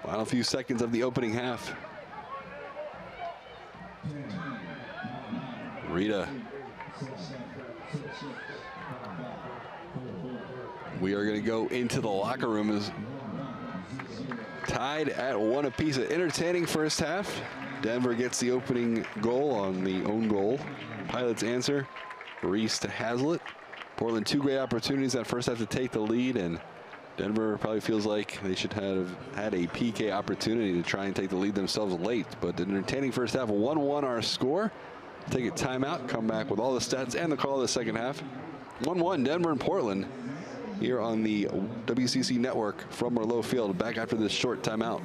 Final few seconds of the opening half. Rita. We are going to go into the locker room as tied at 1 apiece. An entertaining first half. Denver gets the opening goal on the own goal. Pilots answer. Reese to Hazlitt. Portland 2 great opportunities that first half to take the lead, and Denver probably feels like they should have had a PK opportunity to try and take the lead themselves late. But an entertaining first half. 1-1 our score. Take a timeout, come back with all the stats and the call of the second half. 1-1 Denver and Portland here on the WCC Network from Merlot Field. Back after this short timeout.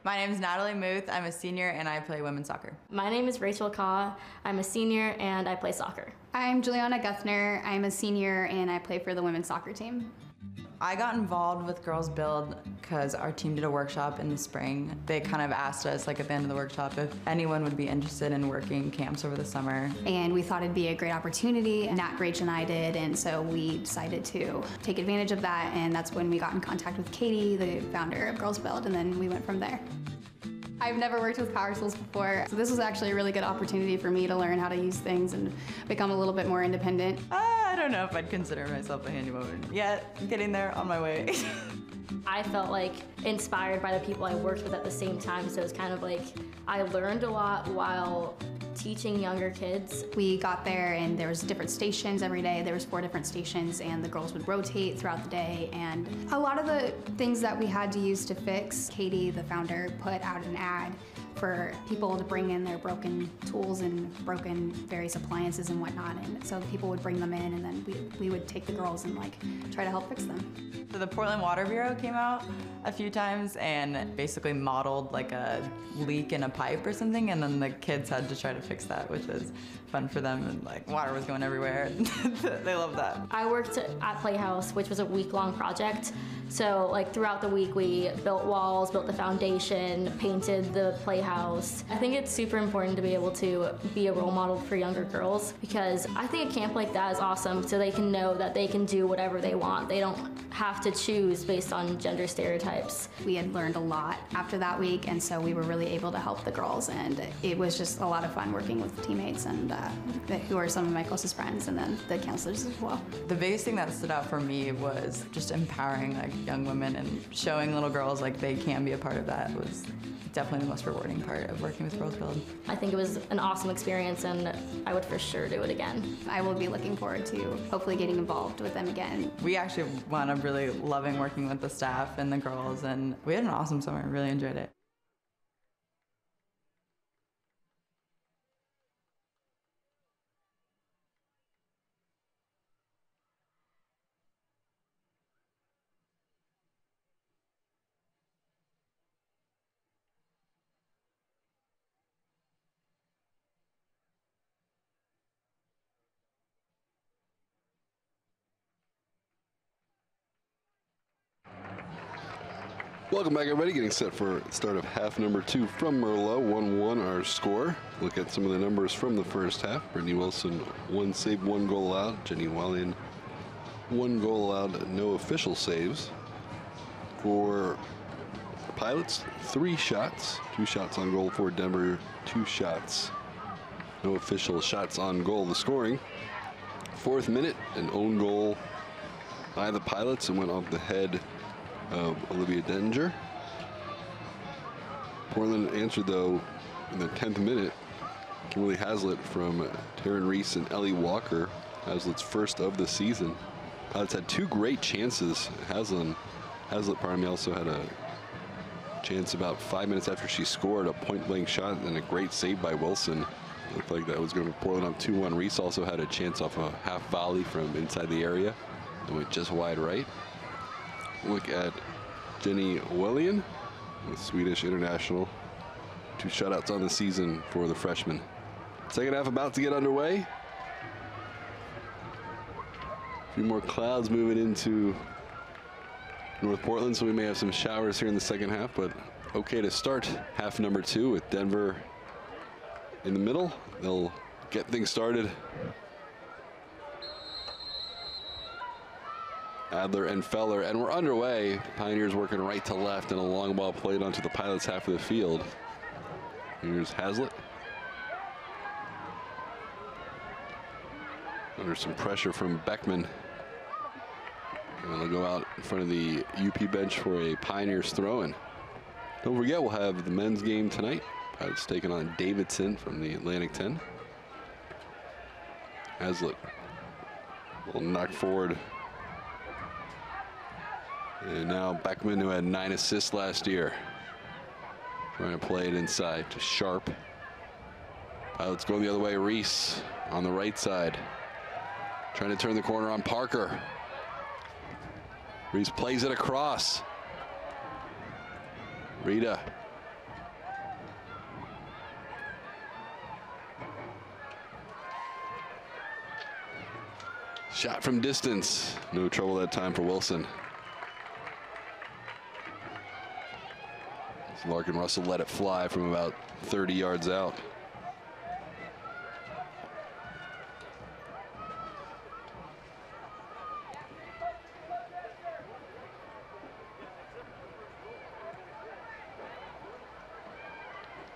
My name is Natalie Muth. I'm a senior and I play women's soccer. My name is Rachel Kaw. I'm a senior and I play soccer. I'm Juliana Guthner. I'm a senior and I play for the women's soccer team. I got involved with Girls Build because our team did a workshop in the spring. They kind of asked us, like at the end of the workshop, if anyone would be interested in working camps over the summer. And we thought it'd be a great opportunity. Nat, Rach, and I did, and so we decided to take advantage of that, and that's when we got in contact with Katie, the founder of Girls Build, and then we went from there. I've never worked with power tools before, so this was actually a really good opportunity for me to learn how to use things and become a little bit more independent. I don't know if I'd consider myself a handy woman yet. I'm getting there, on my way. I felt like inspired by the people I worked with at the same time, so it's kind of like I learned a lot while teaching younger kids. We got there and there was different stations every day. There was 4 different stations and the girls would rotate throughout the day, and a lot of the things that we had to use to fix, Katie, the founder, put out an ad for people to bring in their broken tools and broken various appliances and whatnot, and so people would bring them in and then we would take the girls and like try to help fix them. So the Portland Water Bureau came out a few times and basically modeled like a leak in a pipe or something, and then the kids had to try to fix that, which was fun for them, and like water was going everywhere. They loved that. I worked at Playhouse, which was a week-long project. So like throughout the week we built walls, built the foundation, painted the playhouse. I think it's super important to be able to be a role model for younger girls, because I think a camp like that is awesome so they can know that they can do whatever they want. They don't have to choose based on gender stereotypes. We had learned a lot after that week, and so we were really able to help the girls, and it was just a lot of fun working with teammates and who are some of my closest friends, and then the counselors as well. The biggest thing that stood out for me was just empowering like young women and showing little girls like they can be a part of that was definitely the most rewarding part of working with Girls Build. I think it was an awesome experience and I would for sure do it again. I will be looking forward to hopefully getting involved with them again. We actually wound up really loving working with the staff and the girls, and we had an awesome summer. Really enjoyed it. Welcome back, everybody. Getting set for start of half number 2 from Merlot. 1-1 our score. Look at some of the numbers from the first half. Brittany Wilson, 1 save, 1 goal allowed. Jenny Wallian, 1 goal allowed, no official saves. For Pilots, 3 shots. 2 shots on goal for Denver, 2 shots. No official shots on goal. The scoring, 4th minute, an own goal by the Pilots and went off the head of Olivia Denninger. Portland answered though in the 10th minute. Kimberly Hazlitt from Taryn Reese and Ellie Walker. Hazlitt's first of the season. Pilots had 2 great chances. Hazlitt, also had a chance about 5 minutes after she scored, a point-blank shot and a great save by Wilson. Looked like that was going to be Portland up 2-1. Reese also had a chance off a half volley from inside the area and went just wide right. Look at Jenny Wallian, the Swedish international. 2 shutouts on the season for the freshman. Second half about to get underway. A few more clouds moving into North Portland, so we may have some showers here in the second half, but okay to start half number 2 with Denver in the middle. They'll get things started. Adler and Feller, and we're underway. Pioneers working right to left, and a long ball played onto the Pilots' half of the field. Here's Hazlitt. Under some pressure from Beckman. And they'll go out in front of the UP bench for a Pioneers throw-in. Don't forget, we'll have the men's game tonight. Pilots taking on Davidson from the Atlantic 10. Hazlitt will knock forward. And now Beckman, who had 9 assists last year, trying to play it inside to Sharp. Pilots going the other way. Reese on the right side, trying to turn the corner on Parker. Reese plays it across. Rita Shot from distance. No trouble that time for Wilson. Larkin Russell let it fly from about 30 yards out.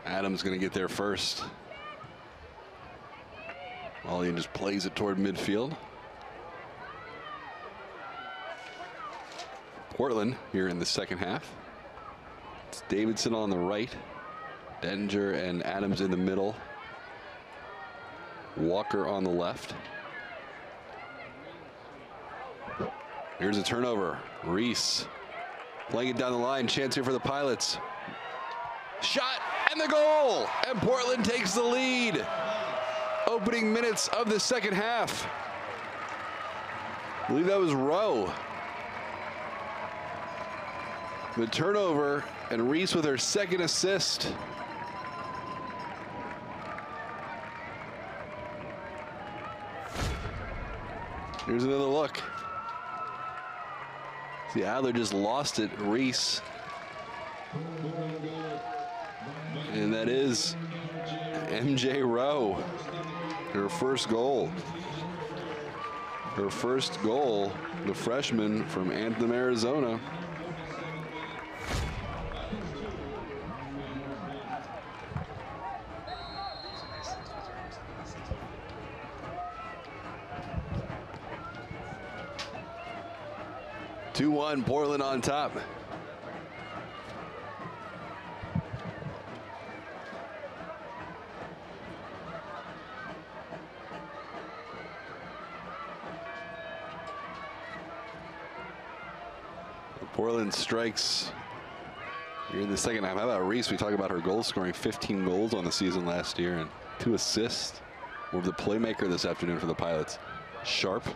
Adams going to get there first. Mulligan just plays it toward midfield. Portland here in the second half. It's Davidson on the right, Denninger and Adams in the middle, Walker on the left. Here's a turnover. Reese playing it down the line. Chance here for the Pilots. Shot and the goal, and Portland takes the lead. Opening minutes of the second half. I believe that was Rowe. The turnover, and Reese with her second assist. Here's another look. See, Adler just lost it. Reese. And that is MJ Rowe. Her first goal. Her first goal, the freshman from Anthem, Arizona. Portland on top. Portland strikes here in the second half. How about Reese? We talk about her goal scoring, 15 goals on the season last year and 2 assists. We're the playmaker this afternoon for the Pilots. Sharp.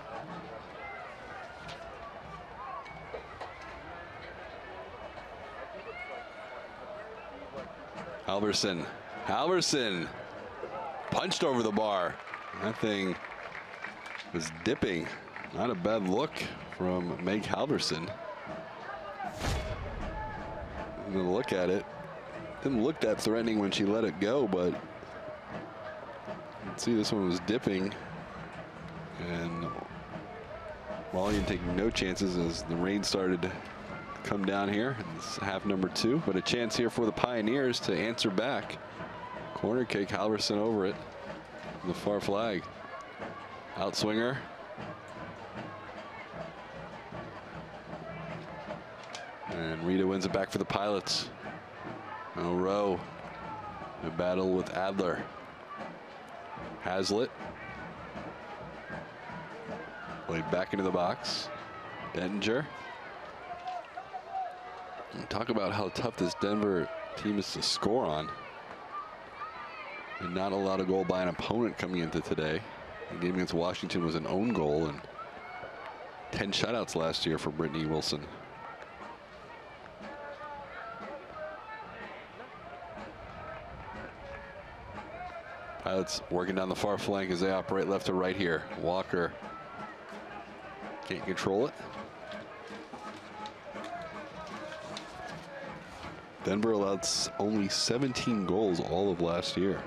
Halverson punched over the bar. That thing was dipping. Not a bad look from Meg Halverson. I'm gonna look at it. Didn't look that threatening when she let it go, but let's see, this one was dipping. And Mulligan taking no chances as the rain started to come down here. It's half number 2, but a chance here for the Pioneers to answer back. Corner kick, Halverson over it. The far flag. Outswinger. And Rita wins it back for the Pilots. No Rowe. A battle with Adler. Hazlitt. Played back into the box. Denninger. Talk about how tough this Denver team is to score on. And not a lot of goal by an opponent coming into today. The game against Washington was an own goal and 10 shutouts last year for Brittany Wilson. Pilots working down the far flank as they operate left to right here. Walker can't control it. Denver allowed only 17 goals all of last year.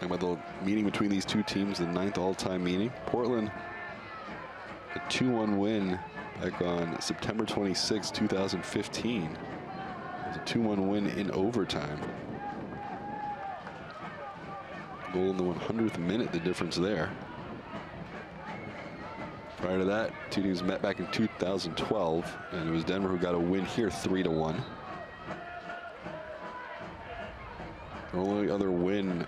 And with the meeting between these two teams, the 9th all-time meeting, Portland, a 2-1 win back on September 26, 2015. It was a 2-1 win in overtime. Goal in the 100th minute, the difference there. Prior to that, two teams met back in 2012, and it was Denver who got a win here, 3-1. The only other win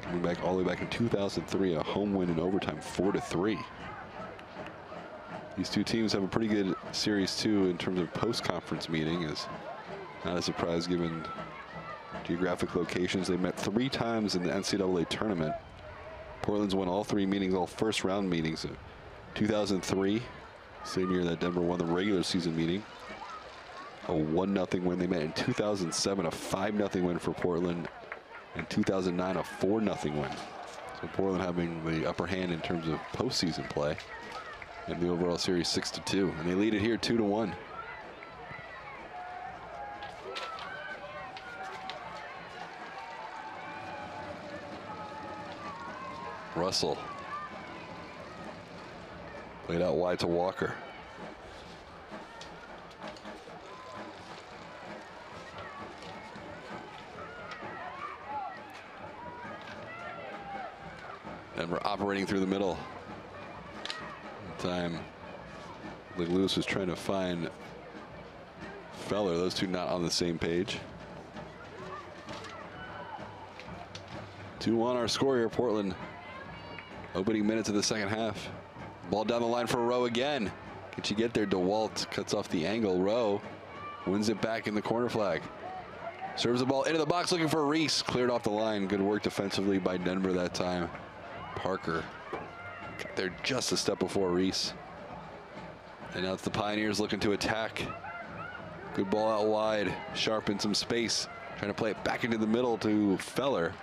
coming back all the way back in 2003, a home win in overtime, 4-3. These two teams have a pretty good series too in terms of post-conference meeting. Is not a surprise given geographic locations. They met 3 times in the NCAA tournament. Portland's won all 3 meetings, all first-round meetings. 2003, same year that Denver won the regular season meeting. a 1-0 win. They met in 2007, a 5-0 win for Portland. In 2009, a 4-0 win. So Portland having the upper hand in terms of postseason play. In the overall series 6-2. And they lead it here 2-1. Russell. Played out wide to Walker. And we're operating through the middle. Time Lewis was trying to find Feller. Those two not on the same page. 2-1 our score here. Portland opening minutes of the second half. Ball down the line for Rowe again. Can she get there? DeWalt cuts off the angle. Rowe wins it back in the corner flag. Serves the ball into the box looking for Reese. Cleared off the line. Good work defensively by Denver that time. Parker got there just a step before Reese. And now it's the Pioneers looking to attack. Good ball out wide. Sharp in some space. Trying to play it back into the middle to Feller.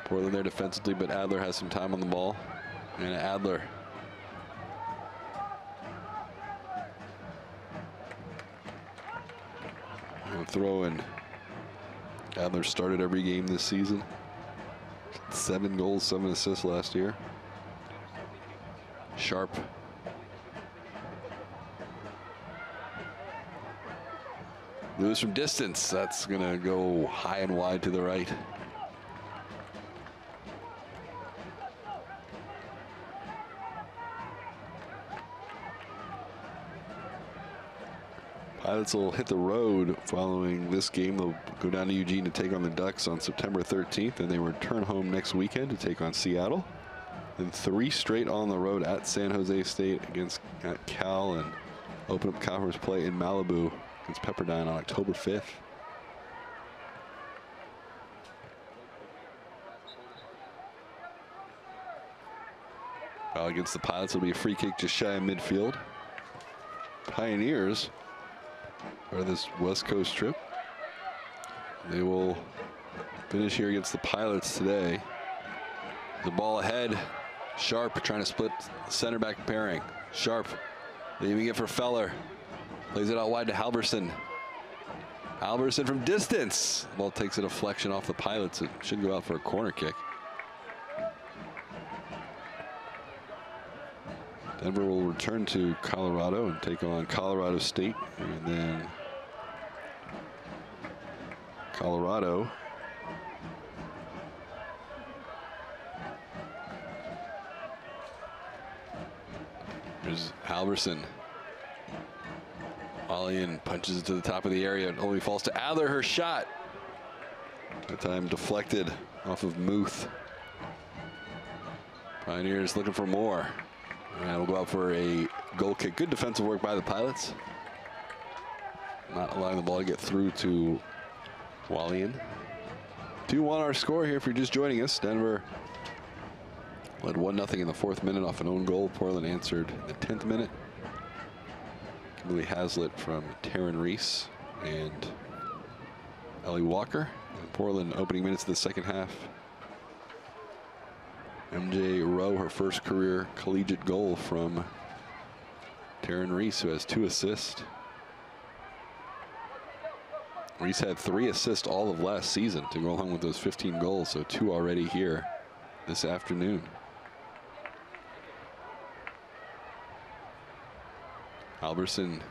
Portland there defensively, but Adler has some time on the ball. And Adler. Throw in. Adler started every game this season. 7 goals, 7 assists last year. Sharp. Lewis from distance. That's going to go high and wide to the right. Pilots will hit the road following this game. They'll go down to Eugene to take on the Ducks on September 13th, and they return home next weekend to take on Seattle. Then 3 straight on the road at San Jose State at Cal, and open up conference play in Malibu against Pepperdine on October 5th. Foul against the Pilots will be a free kick just shy of midfield. Pioneers for this West Coast trip. They will finish here against the Pilots today. The ball ahead. Sharp trying to split center back pairing. Sharp leaving it for Feller. Plays it out wide to Halverson. Halverson from distance. The ball takes a deflection off the Pilots. It should go out for a corner kick. Denver will return to Colorado and take on Colorado State, and then Colorado there's Halverson. Ollie punches it to the top of the area. It only falls to Adler. Her shot. That time deflected off of Muth. Pioneers looking for more. And we'll go out for a goal kick. Good defensive work by the Pilots. Not allowing the ball to get through to Wallian. 2-1 our score here if you're just joining us. Denver led 1-0 in the 4th minute off an own goal. Portland answered in the 10th minute. Kimberly Hazlitt from Taryn Reese and Ellie Walker. And Portland opening minutes of the second half. MJ Rowe, her first career collegiate goal from Taryn Reese, who has 2 assists. Reese had 3 assists all of last season to go along with those 15 goals, so 2 already here this afternoon. Halverson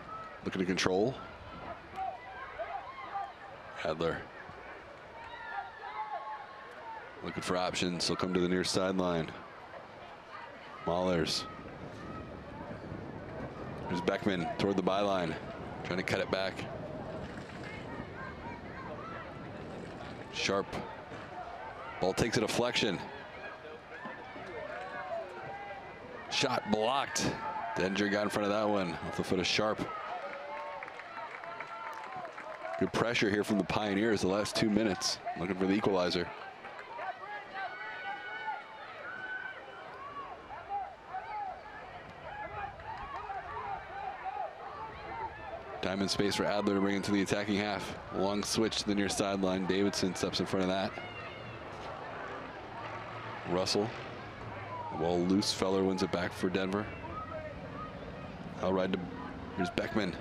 looking to control. Adler looking for options. He'll come to the near sideline. Mahlers. There's Beckman toward the byline, trying to cut it back. Sharp. Ball takes a deflection. Shot blocked. Denver got in front of that one off the foot of Sharp. Good pressure here from the Pioneers the last 2 minutes, looking for the equalizer. Time and space for Adler to bring into the attacking half. Long switch to the near sideline. Davidson steps in front of that. Russell. Ball loose. Feller wins it back for Denver. I'll ride to. Here's Beckman.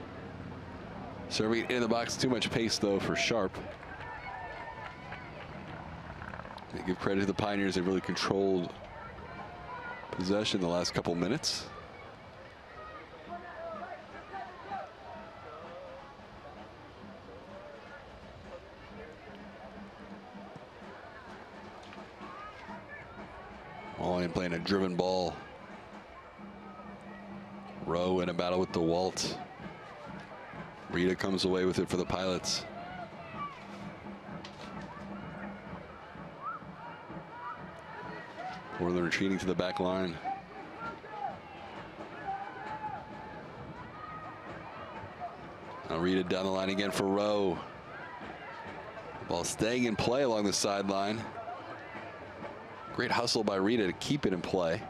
Serving it in the box. Too much pace, though, for Sharp. They give credit to the Pioneers. They've really controlled possession the last couple minutes. All in playing a driven ball. Rowe in a battle with DeWalt. Rita comes away with it for the Pilots. Portland retreating to the back line. Now Rita down the line again for Rowe. Ball staying in play along the sideline. Great hustle by Rita to keep it in play.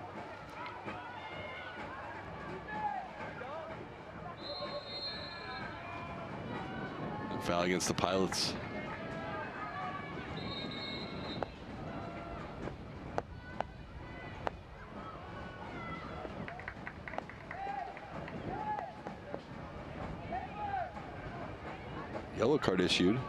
And foul against the Pilots. Yellow card issued.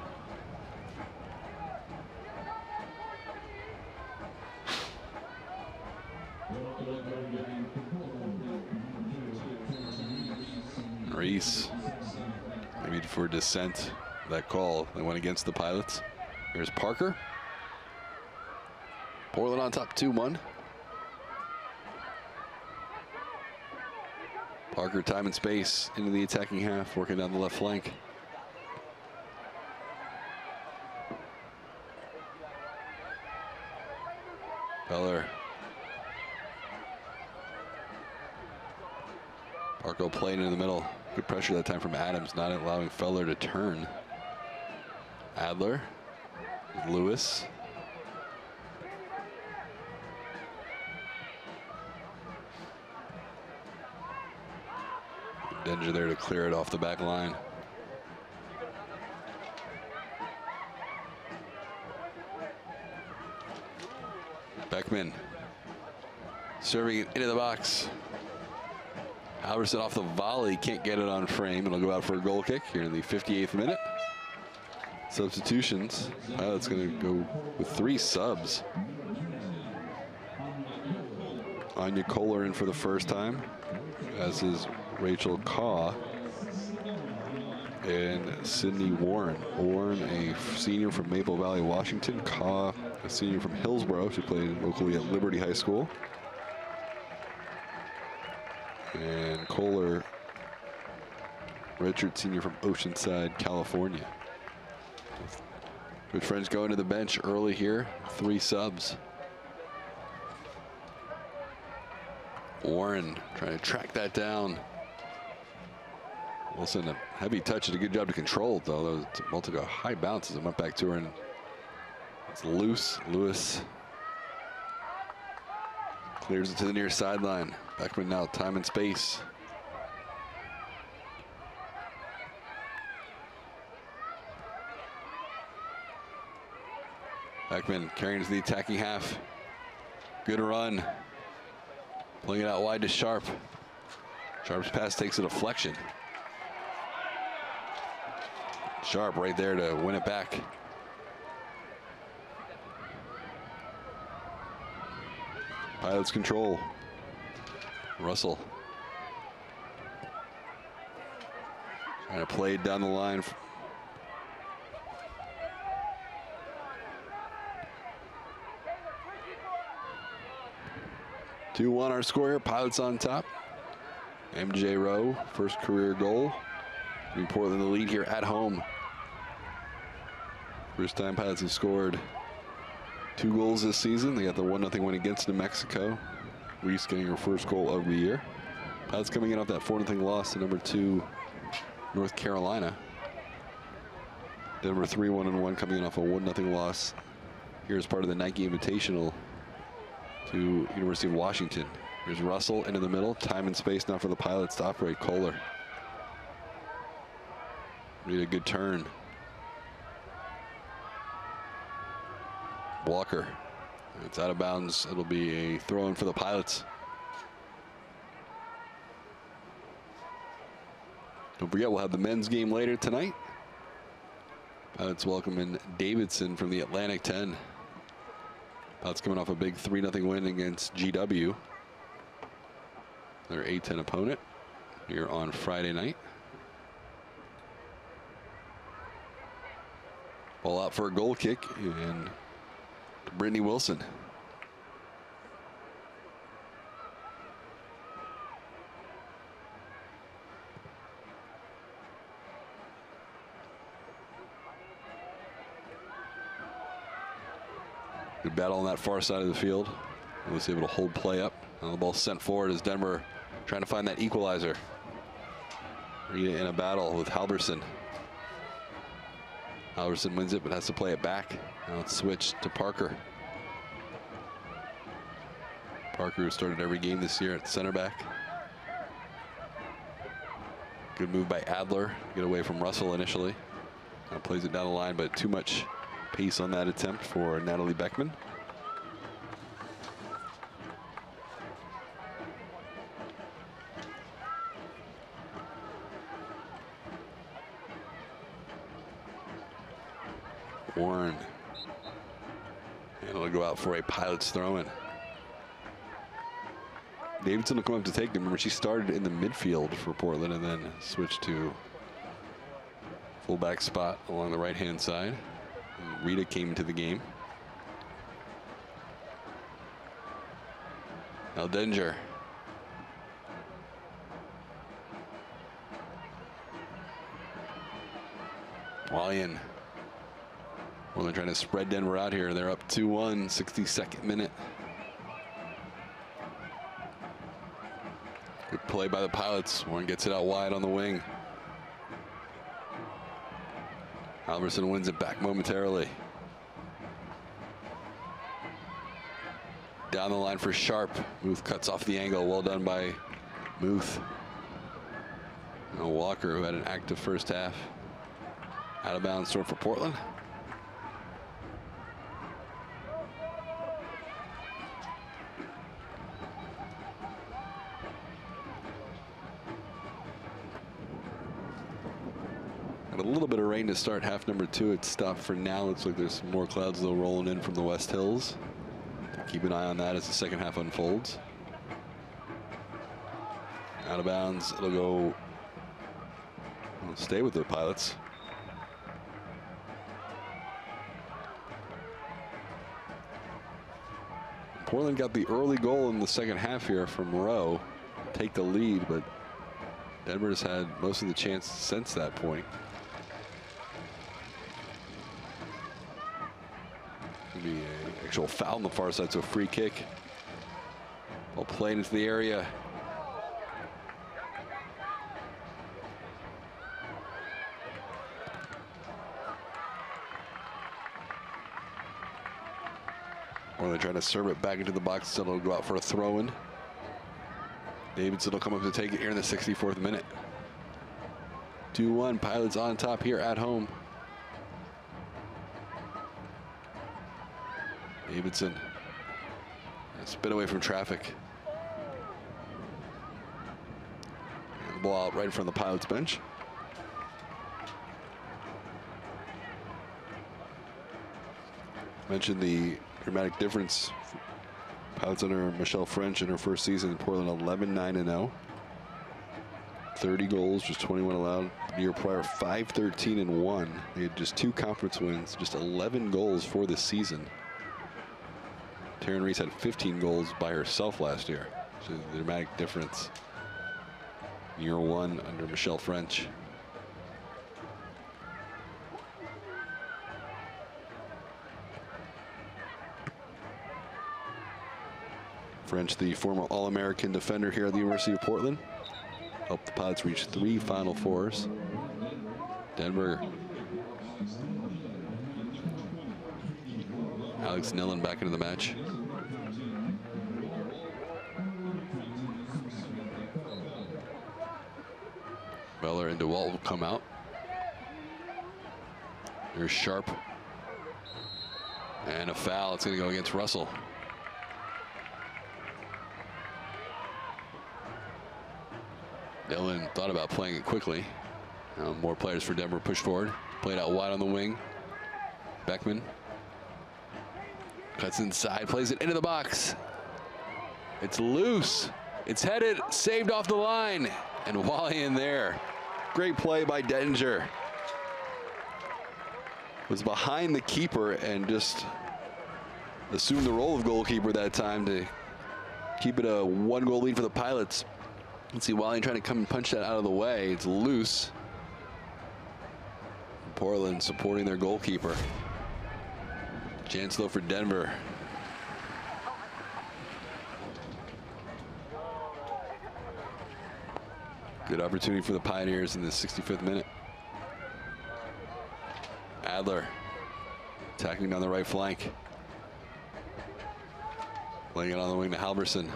Reese, maybe for dissent, that call. They went against the Pilots. Here's Parker. Portland on top 2-1. Parker, time and space into the attacking half, working down the left flank. Feller. Parker playing in the middle. Good pressure that time from Adams, not allowing Feller to turn. Adler. Lewis. Danger there to clear it off the back line. Beckman serving it into the box. Halverson off the volley, can't get it on frame. It'll go out for a goal kick here in the 58th minute. Substitutions. Pilot's going to go with 3 subs. Anya Kohler in for the first time, as is Rachel Kaw and Sydney Warren. Warren, a senior from Maple Valley, Washington. Kaw, a senior from Hillsborough. She played locally at Liberty High School. And Kohler, Richard, senior from Oceanside, California. Good friends going to the bench early here. 3 subs. Warren trying to track that down. Wilson, a heavy touch, did a good job to control it, though. That was multiple high bounces and went back to her, and it's loose. Lewis clears it to the near sideline. Beckman now, time and space. Beckman carrying to the attacking half. Good run. Pulling it out wide to Sharp. Sharp's pass takes a deflection. Sharp right there to win it back. Pilots control. Russell. Trying to play it down the line. Two-1 our score here. Pilots on top. MJ Rowe, first career goal. Giving Portland the lead here at home. First time Pilots have scored 2 goals this season. They got the 1-0 win against New Mexico. Reese getting her first goal of the year. Pilots coming in off that 4-0 loss to number 2 North Carolina. Denver 3-1-1 coming in off a 1-0 loss here as part of the Nike Invitational to University of Washington. Here's Russell into the middle. Time and space now for the Pilots to operate. Kohler. Made a good turn. Walker. It's out of bounds. It'll be a throw in for the Pilots. Don't forget, we'll have the men's game later tonight. Pilots welcoming Davidson from the Atlantic 10. Pilots coming off a big 3-0 win against GW. Their A10 opponent here on Friday night. Ball out for a goal kick, and Brittany Wilson. Good battle on that far side of the field. Was able to hold play up. And the ball sent forward as Denver trying to find that equalizer. Rita in a battle with Halverson. Halverson wins it, but has to play it back. Now it's switched to Parker. Parker, who started every game this year at center back. Good move by Adler. Get away from Russell initially. Now plays it down the line, but too much pace on that attempt for Natalie Beckman. Warren. And it'll go out for a Pilots throw-in. Davidson will come up to take them. Remember, she started in the midfield for Portland and then switched to fullback spot along the right-hand side. And Rita came into the game. Aldinger. Wallian. Well, they're trying to spread Denver out here. They're up 2-1, 62nd minute. Good play by the Pilots. Warren gets it out wide on the wing. Halverson wins it back momentarily. Down the line for Sharp. Muth cuts off the angle. Well done by Muth. Now Walker, who had an active first half. Out of bounds throw for Portland. A little bit of rain to start half number 2. It's stopped for now. Looks like there's some more clouds though rolling in from the West Hills. Keep an eye on that as the second half unfolds. Out of bounds. It'll go. It'll stay with the Pilots. Portland got the early goal in the second half here from Rowe. Take the lead, but Denver's had most of the chance since that point. Be an actual foul on the far side, so a free kick. Ball played into the area. Or they're trying to serve it back into the box, so it'll go out for a throw-in. Davidson will come up to take it here in the 64th minute. 2-1, Pilots on top here at home. Davidson, spin away from traffic. And the ball out right in front of the Pilots bench. Mentioned the dramatic difference. Pilots under Michelle French in her first season in Portland, 11-9-0. 30 goals, just 21 allowed. The year prior, 5-13-1. They had just 2 conference wins, just 11 goals for this season. Taryn Reese had 15 goals by herself last year. So the dramatic difference. Year 1 under Michelle French. French, the former All-American defender here at the University of Portland. Helped the Pilots reach 3 Final Fours. Denver. Alex Nillen back into the match. Beller and DeWalt will come out. Here's Sharp. And a foul. It's going to go against Russell. Dillon thought about playing it quickly. More players for Denver push forward. Played out wide on the wing. Beckman cuts inside, plays it into the box. It's loose. It's headed, saved off the line. And Wally in there. Great play by Denninger. Was behind the keeper and just assumed the role of goalkeeper that time to keep it a 1-goal lead for the Pilots. Let's see, Wally trying to come and punch that out of the way. It's loose. Portland supporting their goalkeeper. Chance though for Denver. Good opportunity for the Pioneers in the 65th minute. Adler attacking down the right flank. Laying it on the wing to Halverson.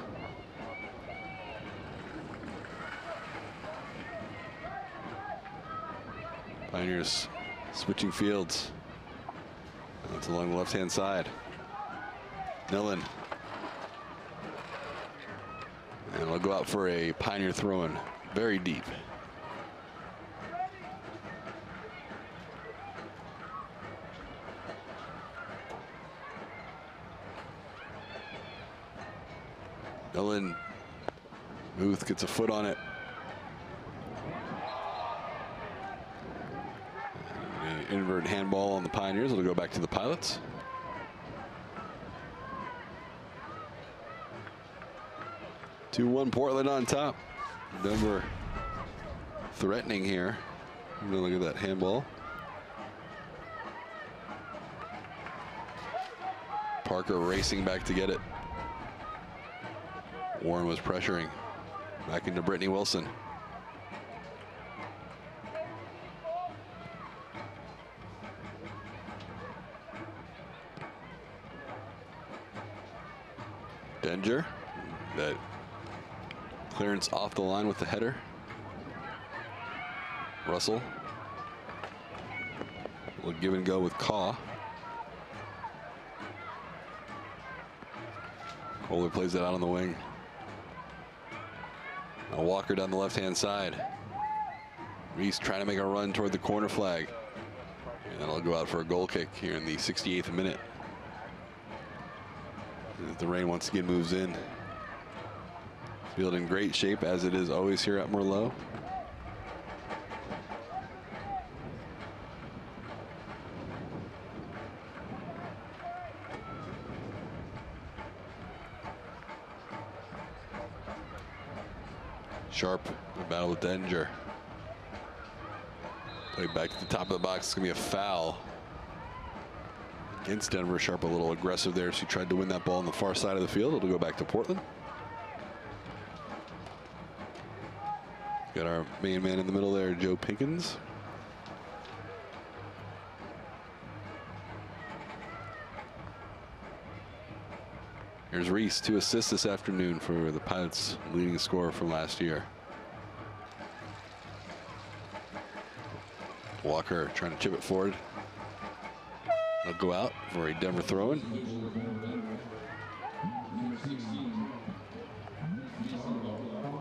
Pioneers switching fields. That's along the left-hand side. Nillen. And it'll go out for a Pioneer throw-in. Very deep. Nillen. Muth gets a foot on it. Inverted handball on the Pioneers. It'll go back to the Pilots. (2-1) Portland on top. Denver threatening here. Look at that handball. Parker racing back to get it. Warren was pressuring. Back into Brittany Wilson. Denninger, that clearance off the line with the header. Russell will give and go with Caw. Kohler plays that out on the wing. Now Walker down the left-hand side. Reese trying to make a run toward the corner flag. And then I'll go out for a goal kick here in the 68th minute. The rain once again moves in. Field in great shape as it is always here at Merlot. Sharp, the battle with Denninger. Play back to the top of the box. It's gonna be a foul against Denver. Sharp a little aggressive there. She tried to win that ball on the far side of the field. It'll go back to Portland. Got our main man in the middle there, Joe Pinkins. Here's Reese, 2 assists this afternoon for the Pilots' leading scorer from last year. Walker trying to chip it forward. They'll go out for a Denver throw-in.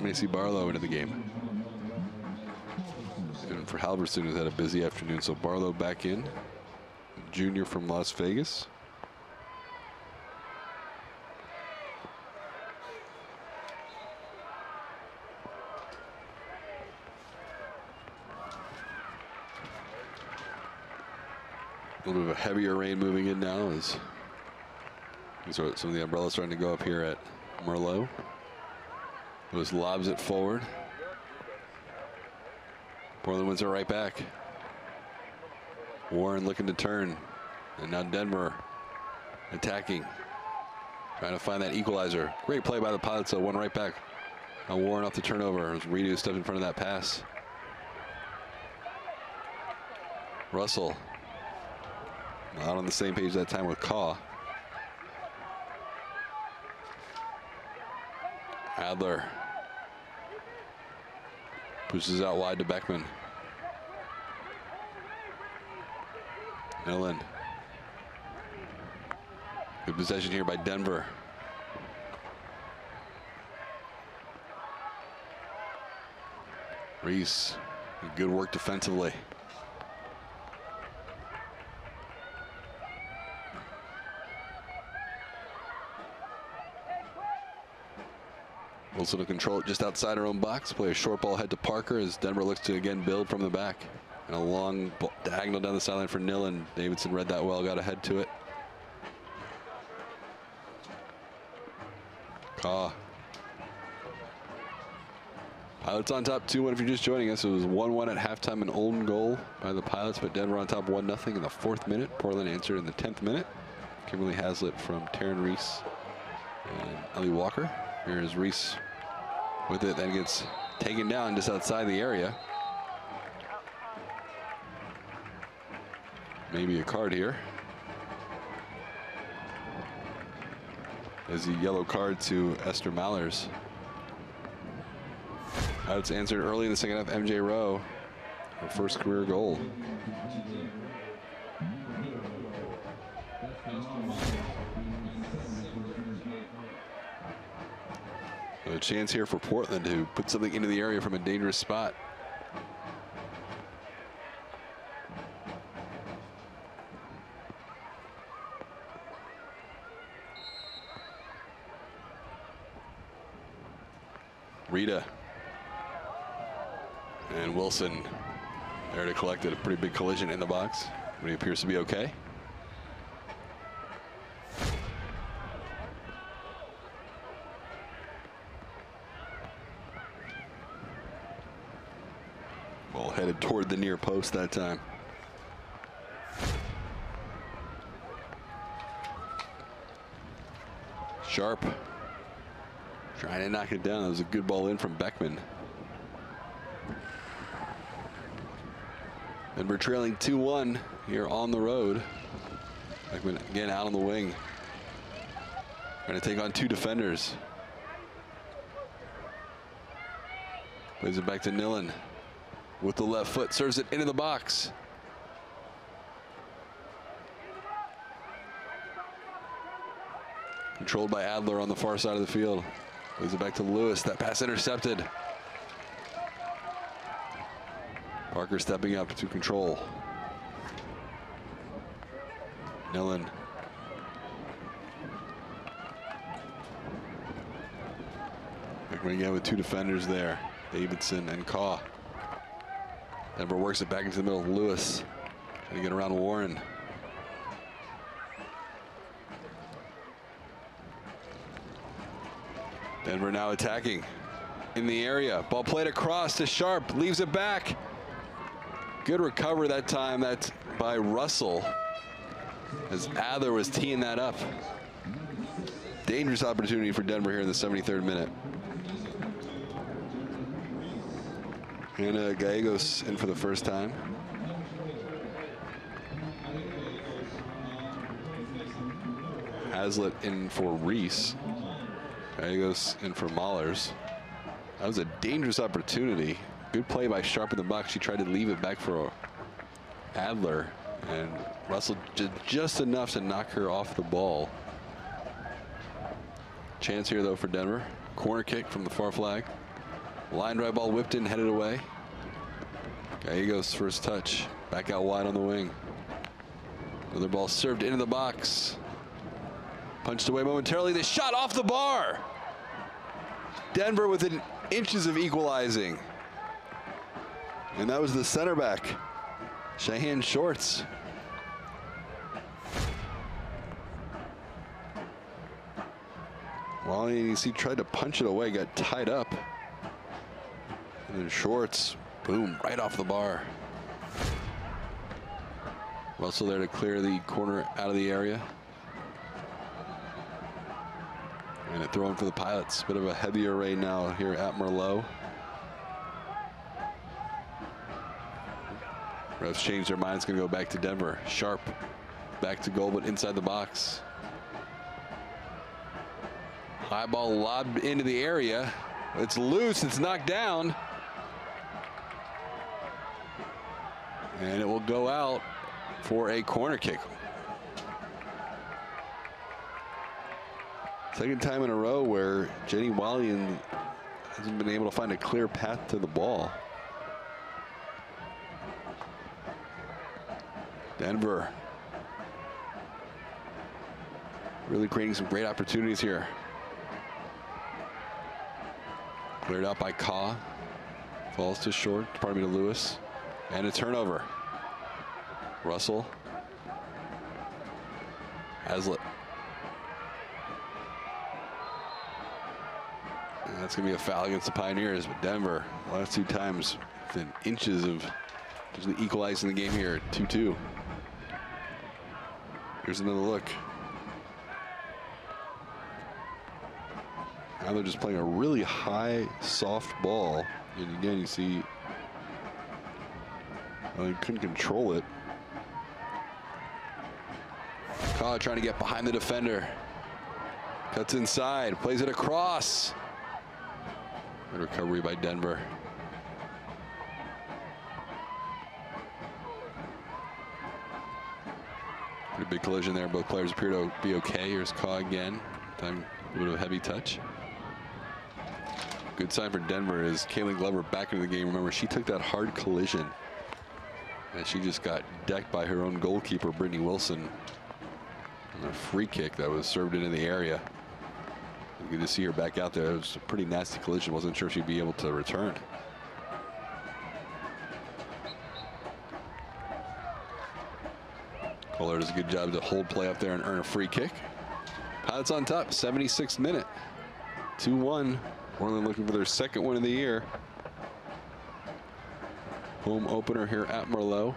Macy Barlow into the game. And for Halverson, who's had a busy afternoon, so Barlow back in. Junior from Las Vegas. A little bit of a heavier rain moving in now as some of the umbrellas starting to go up here at Merlot. Lewis lobs it forward. Portland wins it right back. Warren looking to turn. And now Denver attacking. Trying to find that equalizer. Great play by the Pilots, so one right back. Now Warren off the turnover as Redo stepped in front of that pass. Russell. Not on the same page that time with Caw. Adler pushes out wide to Beckman. Millen. Good possession here by Denver. Reese, good work defensively. Wilson to control it just outside her own box. Play a short ball head to Parker as Denver looks to again build from the back. And a long diagonal down the sideline for Nillen. Davidson read that well, got ahead to it. Pilots on top 2-1 if you're just joining us. It was 1-1 at halftime, an own goal by the Pilots, but Denver on top 1-0 in the 4th minute. Portland answered in the 10th minute. Kimberly Hazlitt from Taryn Reese and Ellie Walker. Here's Reese with it, then gets taken down just outside the area. Maybe a card here. As a yellow card to Esther Mallers. That's answered early in the second half. MJ Rowe, her first career goal. So a chance here for Portland to put something into the area from a dangerous spot. Rita and Wilson there to collect it. A pretty big collision in the box, but he appears to be okay. Ball headed toward the near post that time. Sharp trying to knock it down. That was a good ball in from Beckman. And we're trailing 2-1 here on the road. Beckman again out on the wing. Trying to take on 2 defenders. Plays it back to Nillen with the left foot, serves it into the box. Controlled by Adler on the far side of the field. Plays it back to Lewis. That pass intercepted. Parker stepping up to control. Nillen. Beckman again with 2 defenders there. Davidson and Kaw. Denver works it back into the middle of Lewis. Trying to get around Warren. Denver now attacking in the area. Ball played across to Sharp, leaves it back. Good recovery that time. That's by Russell as Adler was teeing that up. Dangerous opportunity for Denver here in the 73rd minute. And Gallegos in for the first time. Hazlitt in for Reese. Gallegos in for Mahlers. That was a dangerous opportunity. Good play by Sharp in the box. She tried to leave it back for Adler, and Russell did just enough to knock her off the ball. Chance here though for Denver. Corner kick from the far flag. Line drive ball whipped in, headed away. Gallegos first touch. Back out wide on the wing. Another ball served into the box. Punched away momentarily. The shot off the bar. Denver within inches of equalizing. And that was the center back, Shahan Shorts. Well, you see, tried to punch it away, got tied up. And then Shorts, boom, right off the bar. Russell there to clear the corner out of the area. And it thrown for the Pilots. Bit of a heavier rain now here at Merlot. Refs changed their minds, going to go back to Denver. Sharp back to goal, but inside the box. High ball lobbed into the area. It's loose, it's knocked down. And it will go out for a corner kick. Second time in a row where Jenny Wallian hasn't been able to find a clear path to the ball. Denver really creating some great opportunities here. Cleared out by Kaw. Falls to short, pardon me, to Lewis. And a turnover. Russell. Hazlitt. And that's going to be a foul against the Pioneers, but Denver, last 2 times, within inches of usually equalizing the game here, 2-2. Here's another look. Now they're just playing a really high, soft ball. And again, you see, well, he couldn't control it. Kaw trying to get behind the defender. Cuts inside, plays it across. Good recovery by Denver. Pretty big collision there. Both players appear to be okay. Here's Kaw again. Time a bit of a heavy touch. Good sign for Denver is Kaylin Glover back into the game. Remember, she took that hard collision and she just got decked by her own goalkeeper, Brittany Wilson, on a free kick that was served into the area. Good to see her back out there. It was a pretty nasty collision. Wasn't sure she'd be able to return. Kohler does a good job to hold play up there and earn a free kick. Pilots on top, 76th minute. 2-1. Portland looking for their second win of the year. Home opener here at Merlot.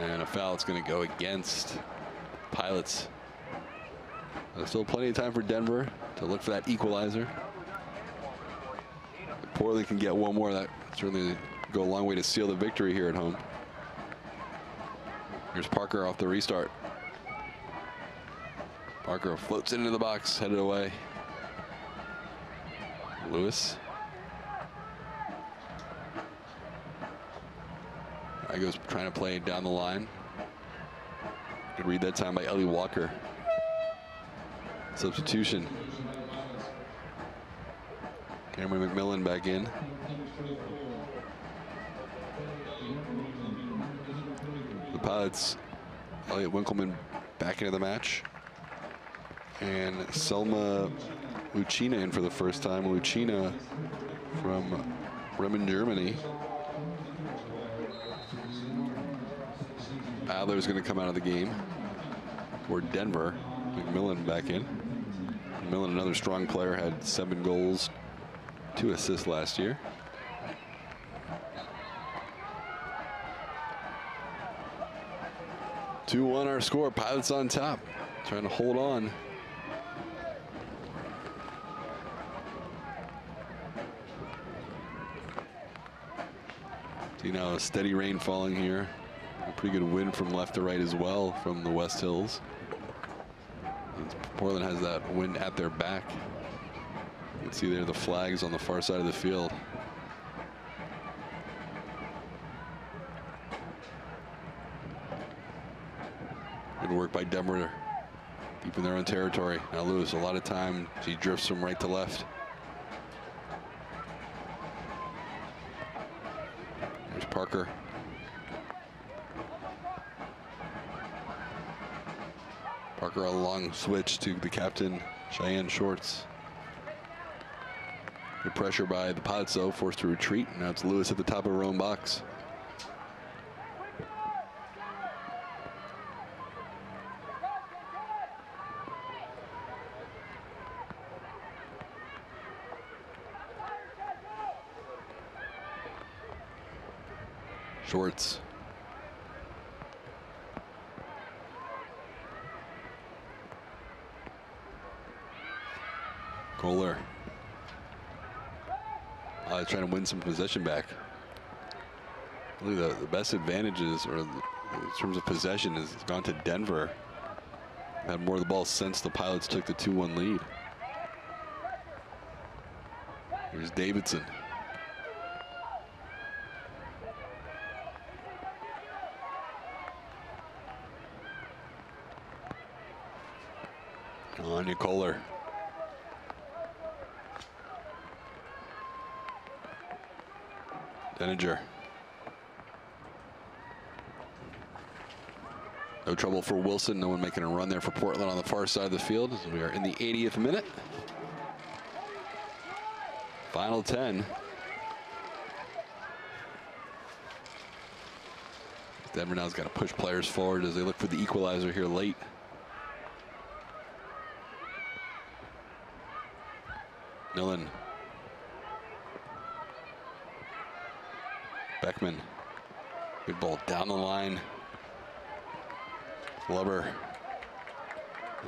And a foul that's going to go against Pilots. There's still plenty of time for Denver to look for that equalizer. If Portland can get one more, that certainly go a long way to seal the victory here at home. Here's Parker off the restart. Parker floats into the box, headed away. Lewis. I goes trying to play down the line. Good read that time by Ellie Walker. Substitution. Cameron McMillan back in. The Pilots, Elliot Winkleman back into the match. And Selma Lucina in for the first time. Lucina from Bremen, Germany. Adler's going to come out of the game for Denver. McMillan back in. McMillan, another strong player, had 7 goals, 2 assists last year. (2-1) our score. Pilots on top, trying to hold on. See now a steady rain falling here. A pretty good wind from left to right as well from the West Hills. Portland has that wind at their back. You can see there the flags on the far side of the field. Good work by Denver, deep in their own territory. Now Lewis, a lot of time, she drifts from right to left. There's Parker. Parker a long switch to the captain, Cheyenne Shorts. Good pressure by the Pilots though, forced to retreat. Now it's Lewis at the top of her own box. Shorts. Kohler. Trying to win some possession back. Really the best advantages, or in terms of possession, has gone to Denver Had more of the ball since the Pilots took the 2-1 lead. Here's Davidson. Anya Kohler. Denninger. No trouble for Wilson. No one making a run there for Portland on the far side of the field as we are in the 80th minute. Final 10. Denver now's got to push players forward as they look for the equalizer here late. Millen. Beckman. Good ball down the line. Lubber.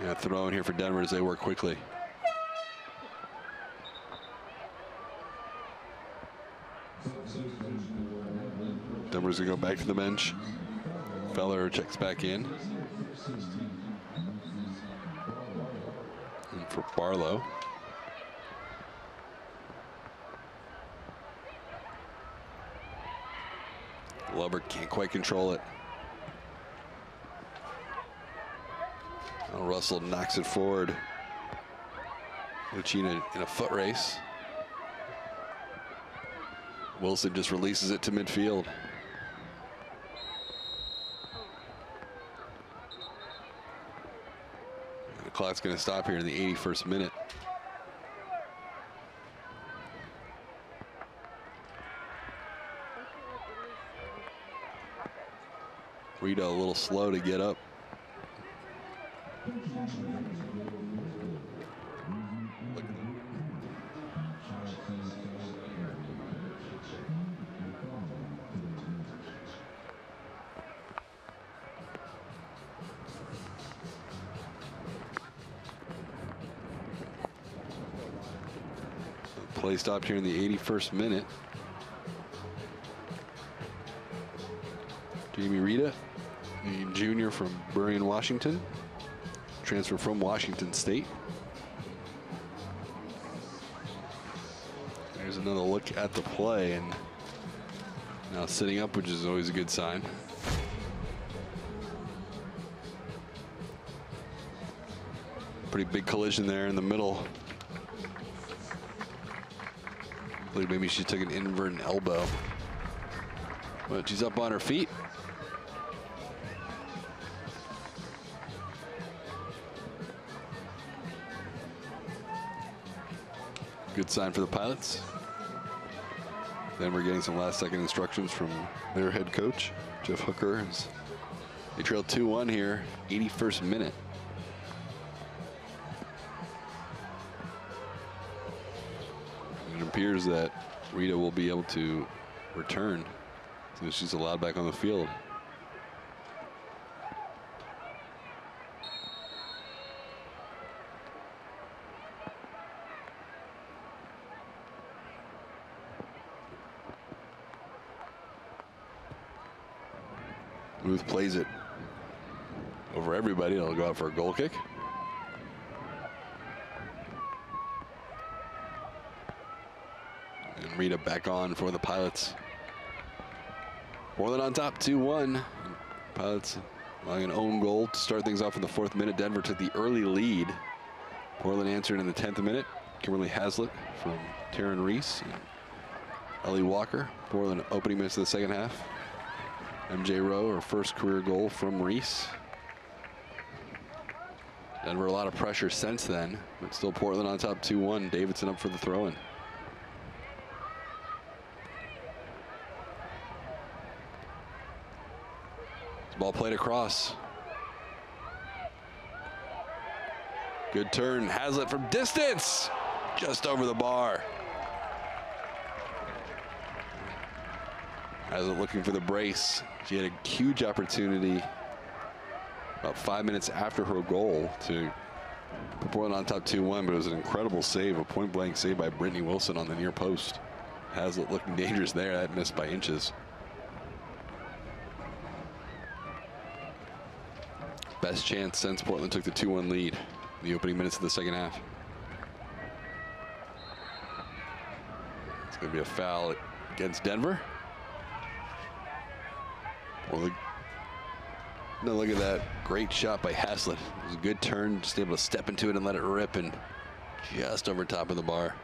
Yeah, throw in here for Denver as they work quickly. Denver's gonna go back to the bench. Feller checks back in. And for Barlow. Lubber can't quite control it. Now Russell knocks it forward. Lucina in a foot race. Wilson just releases it to midfield. And the clock's going to stop here in the 81st minute. Rita a little slow to get up. Play stopped here in the 81st minute. Jamie Rita, the junior from Burien, Washington, transfer from Washington State. There's another look at the play, and now sitting up, which is always a good sign. Pretty big collision there in the middle. I believe maybe she took an inverted elbow, but she's up on her feet. Good sign for the Pilots. Then we're getting some last-second instructions from their head coach, Jeff Hooker. They trail 2-1 here, 81st minute. It appears that Rita will be able to return as soon as she's allowed back on the field. Ruth plays it over everybody. It'll go out for a goal kick. And Rita back on for the Pilots. Portland on top, 2-1. Pilots allowing an own goal to start things off in the 4th minute. Denver took the early lead. Portland answered in the 10th minute. Kimberly Haslett from Taryn Reese and Ellie Walker. Portland opening minutes of the second half. MJ Rowe, her first career goal from Reese. Denver a lot of pressure since then, but still Portland on top 2-1. Davidson up for the throw-in. Ball played across. Good turn, Haslett from distance, just over the bar. Haslett looking for the brace. She had a huge opportunity about 5 minutes after her goal to put Portland on top 2-1, but it was an incredible save, a point-blank save by Brittany Wilson on the near post. Haslett looking dangerous there. That missed by inches. best chance since Portland took the 2-1 lead in the opening minutes of the second half. It's going to be a foul against Denver. Well, now look at that great shot by Haslett. It was a good turn, just able to step into it and let it rip, and just over top of the bar.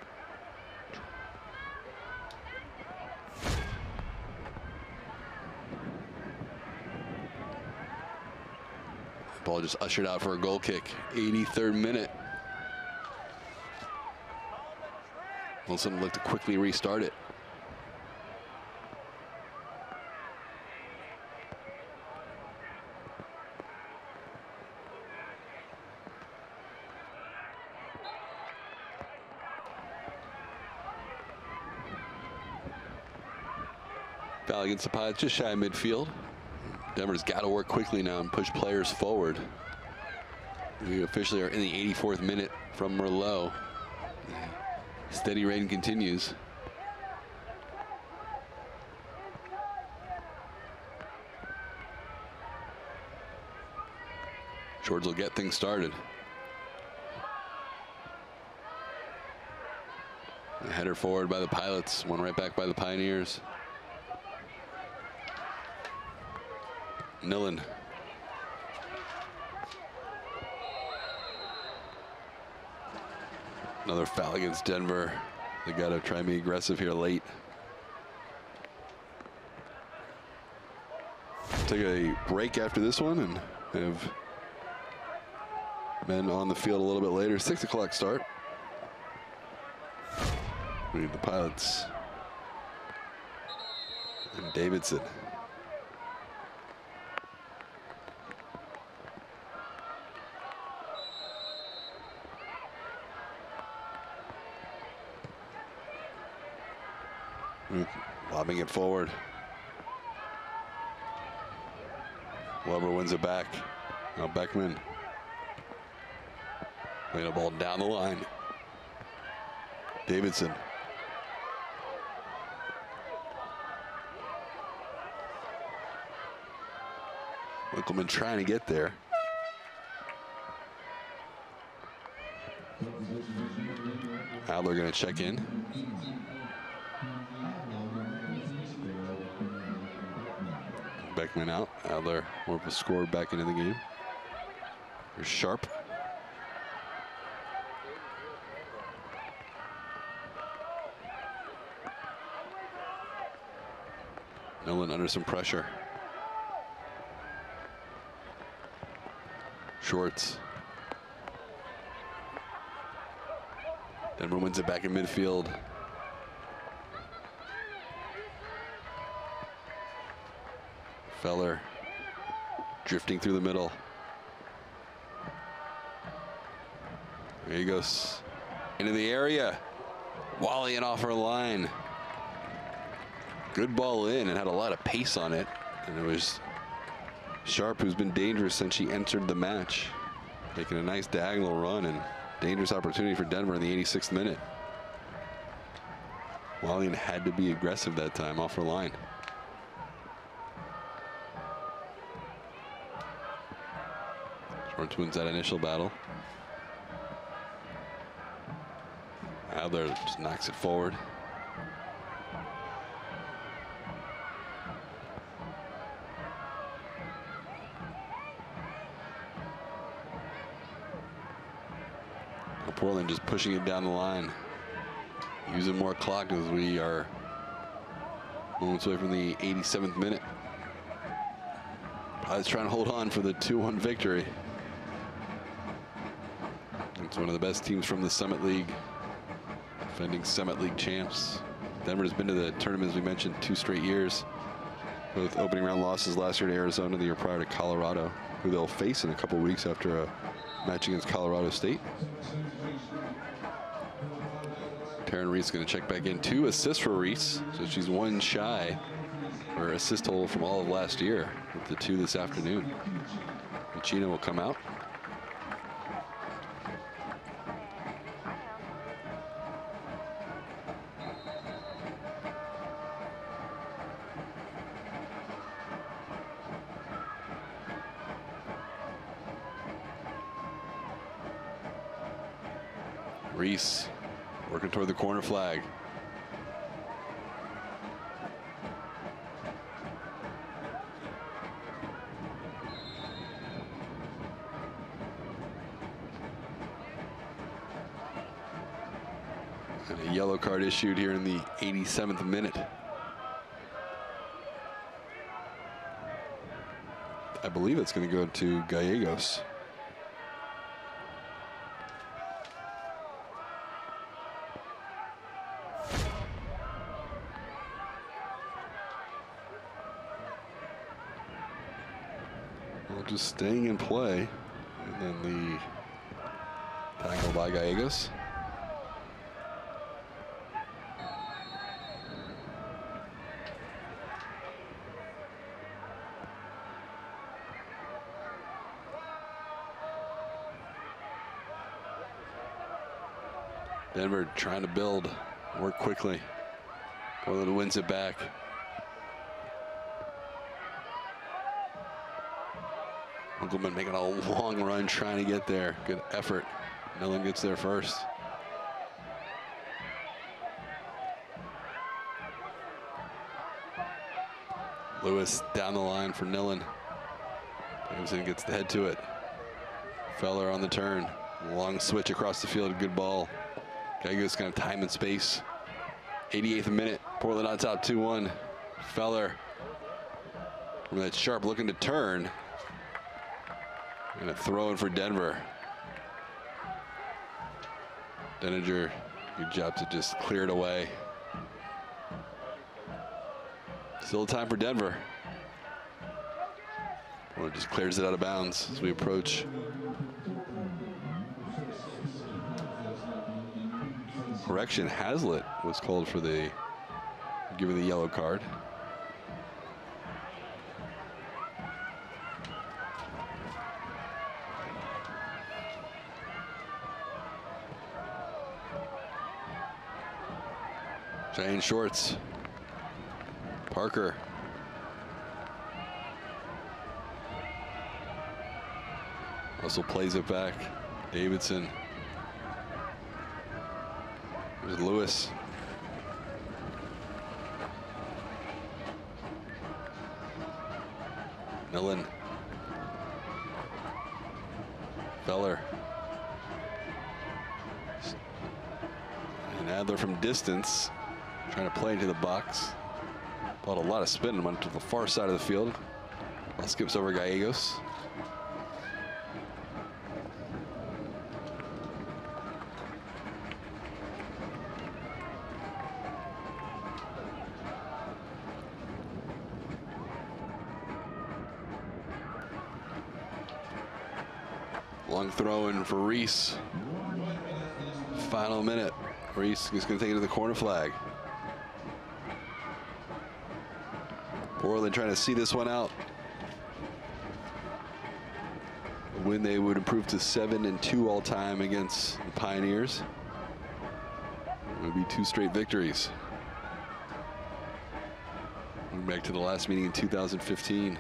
Ball just ushered out for a goal kick. 83rd minute. Wilson looked to quickly restart it. Foul against the Pilots, just shy of midfield. Denver's got to work quickly now and push players forward. We officially are in the 84th minute from Merlot. Steady rain continues. Shorts will get things started. A header forward by the Pilots, one right back by the Pioneers. Nillen. Another foul against Denver. They got to try and be aggressive here late. Take a break after this one and have men on the field a little bit later. 6 o'clock start. We need the Pilots and Davidson. Lobbing it forward. Weber wins it back. Now Beckman. Playing a ball down the line. Davidson. Winkleman trying to get there. Adler going to check in. Beckman out. Adler more of a score back into the game. Here's Sharp. Nolan under some pressure. Shorts. Denver wins it back in midfield. Feller drifting through the middle. There he goes into the area. Wally and off her line. Good ball in and had a lot of pace on it. And it was Sharp, who's been dangerous since she entered the match, making a nice diagonal run and dangerous opportunity for Denver in the 86th minute. Wally had to be aggressive that time off her line. Shorts wins that initial battle. Adler just knocks it forward. Portland just pushing it down the line, using more clock as we are moments away from the 87th minute. Pilots trying to hold on for the 2-1 victory. It's one of the best teams from the Summit League, defending Summit League champs. Denver's been to the tournament, as we mentioned, 2 straight years. Both opening round losses last year to Arizona, the year prior to Colorado, who they'll face in a couple weeks after a match against Colorado State. Taryn Reese going to check back in. 2 assists for Reese, so she's 1 shy for assist total from all of last year with the 2 this afternoon. Machina will come out. Reese working toward the corner flag. And a yellow card issued here in the 87th minute. I believe it's going to go to Gallegos. Well, just staying in play, and then the tackle by Gallegos. Denver trying to build, work quickly. Portland wins it back. Unkelman making a long run trying to get there. Good effort. Millen gets there first. Lewis down the line for Nillen. Davidson gets the head to it. Feller on the turn. Long switch across the field. Good ball. Gallegos kind of time and space. 88th minute. Portland on top 2-1. Feller from that sharp looking to turn. And a throw in for Denver. Denninger, good job to just clear it away. Still time for Denver. Well, it just clears it out of bounds as we approach. Correction, Hazlitt was called for the, given the yellow card. Change shorts. Parker. Russell plays it back. Davidson. There's Lewis. Millen. Feller. And Adler from distance. Trying to play into the box. Bought a lot of spin and went to the far side of the field. Ball skips over Gallegos. Long throw in for Reese. Final minute. Reese is going to take it to the corner flag. Portland trying to see this one out. A win they would improve to 7-2 all time against the Pioneers. It would be 2 straight victories. Going back to the last meeting in 2015.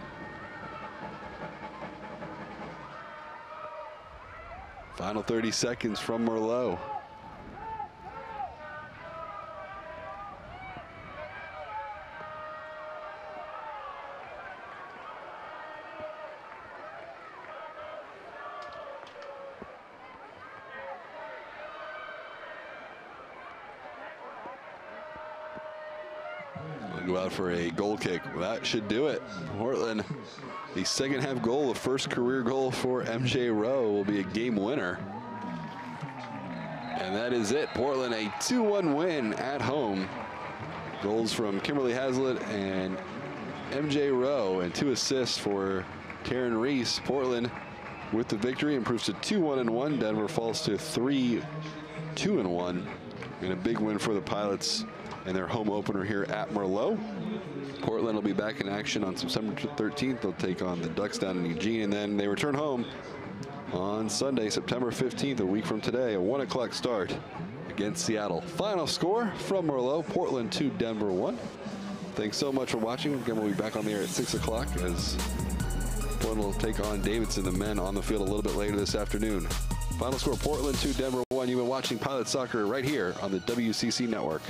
Final 30 seconds from Merlot. Go out for a goal kick. That should do it. Portland, the second half goal, the first career goal for MJ Rowe, will be a game winner. And that is it. Portland, a 2-1 win at home. Goals from Kimberly Hazlitt and MJ Rowe, and 2 assists for Taryn Reese. Portland with the victory improves to 2-1-1. Denver falls to 3-2-1. And a big win for the Pilots in their home opener here at Merlot. Portland will be back in action on September 13th. They'll take on the Ducks down in Eugene, and then they return home on Sunday, September 15th, a week from today, a 1 o'clock start against Seattle. Final score from Merlot, Portland 2, Denver 1. Thanks so much for watching. Again, we'll be back on the air at 6 o'clock as Portland will take on Davidson, the men on the field a little bit later this afternoon. Final score, Portland 2, Denver 1. everyone. You've been watching Pilot Soccer right here on the WCC Network.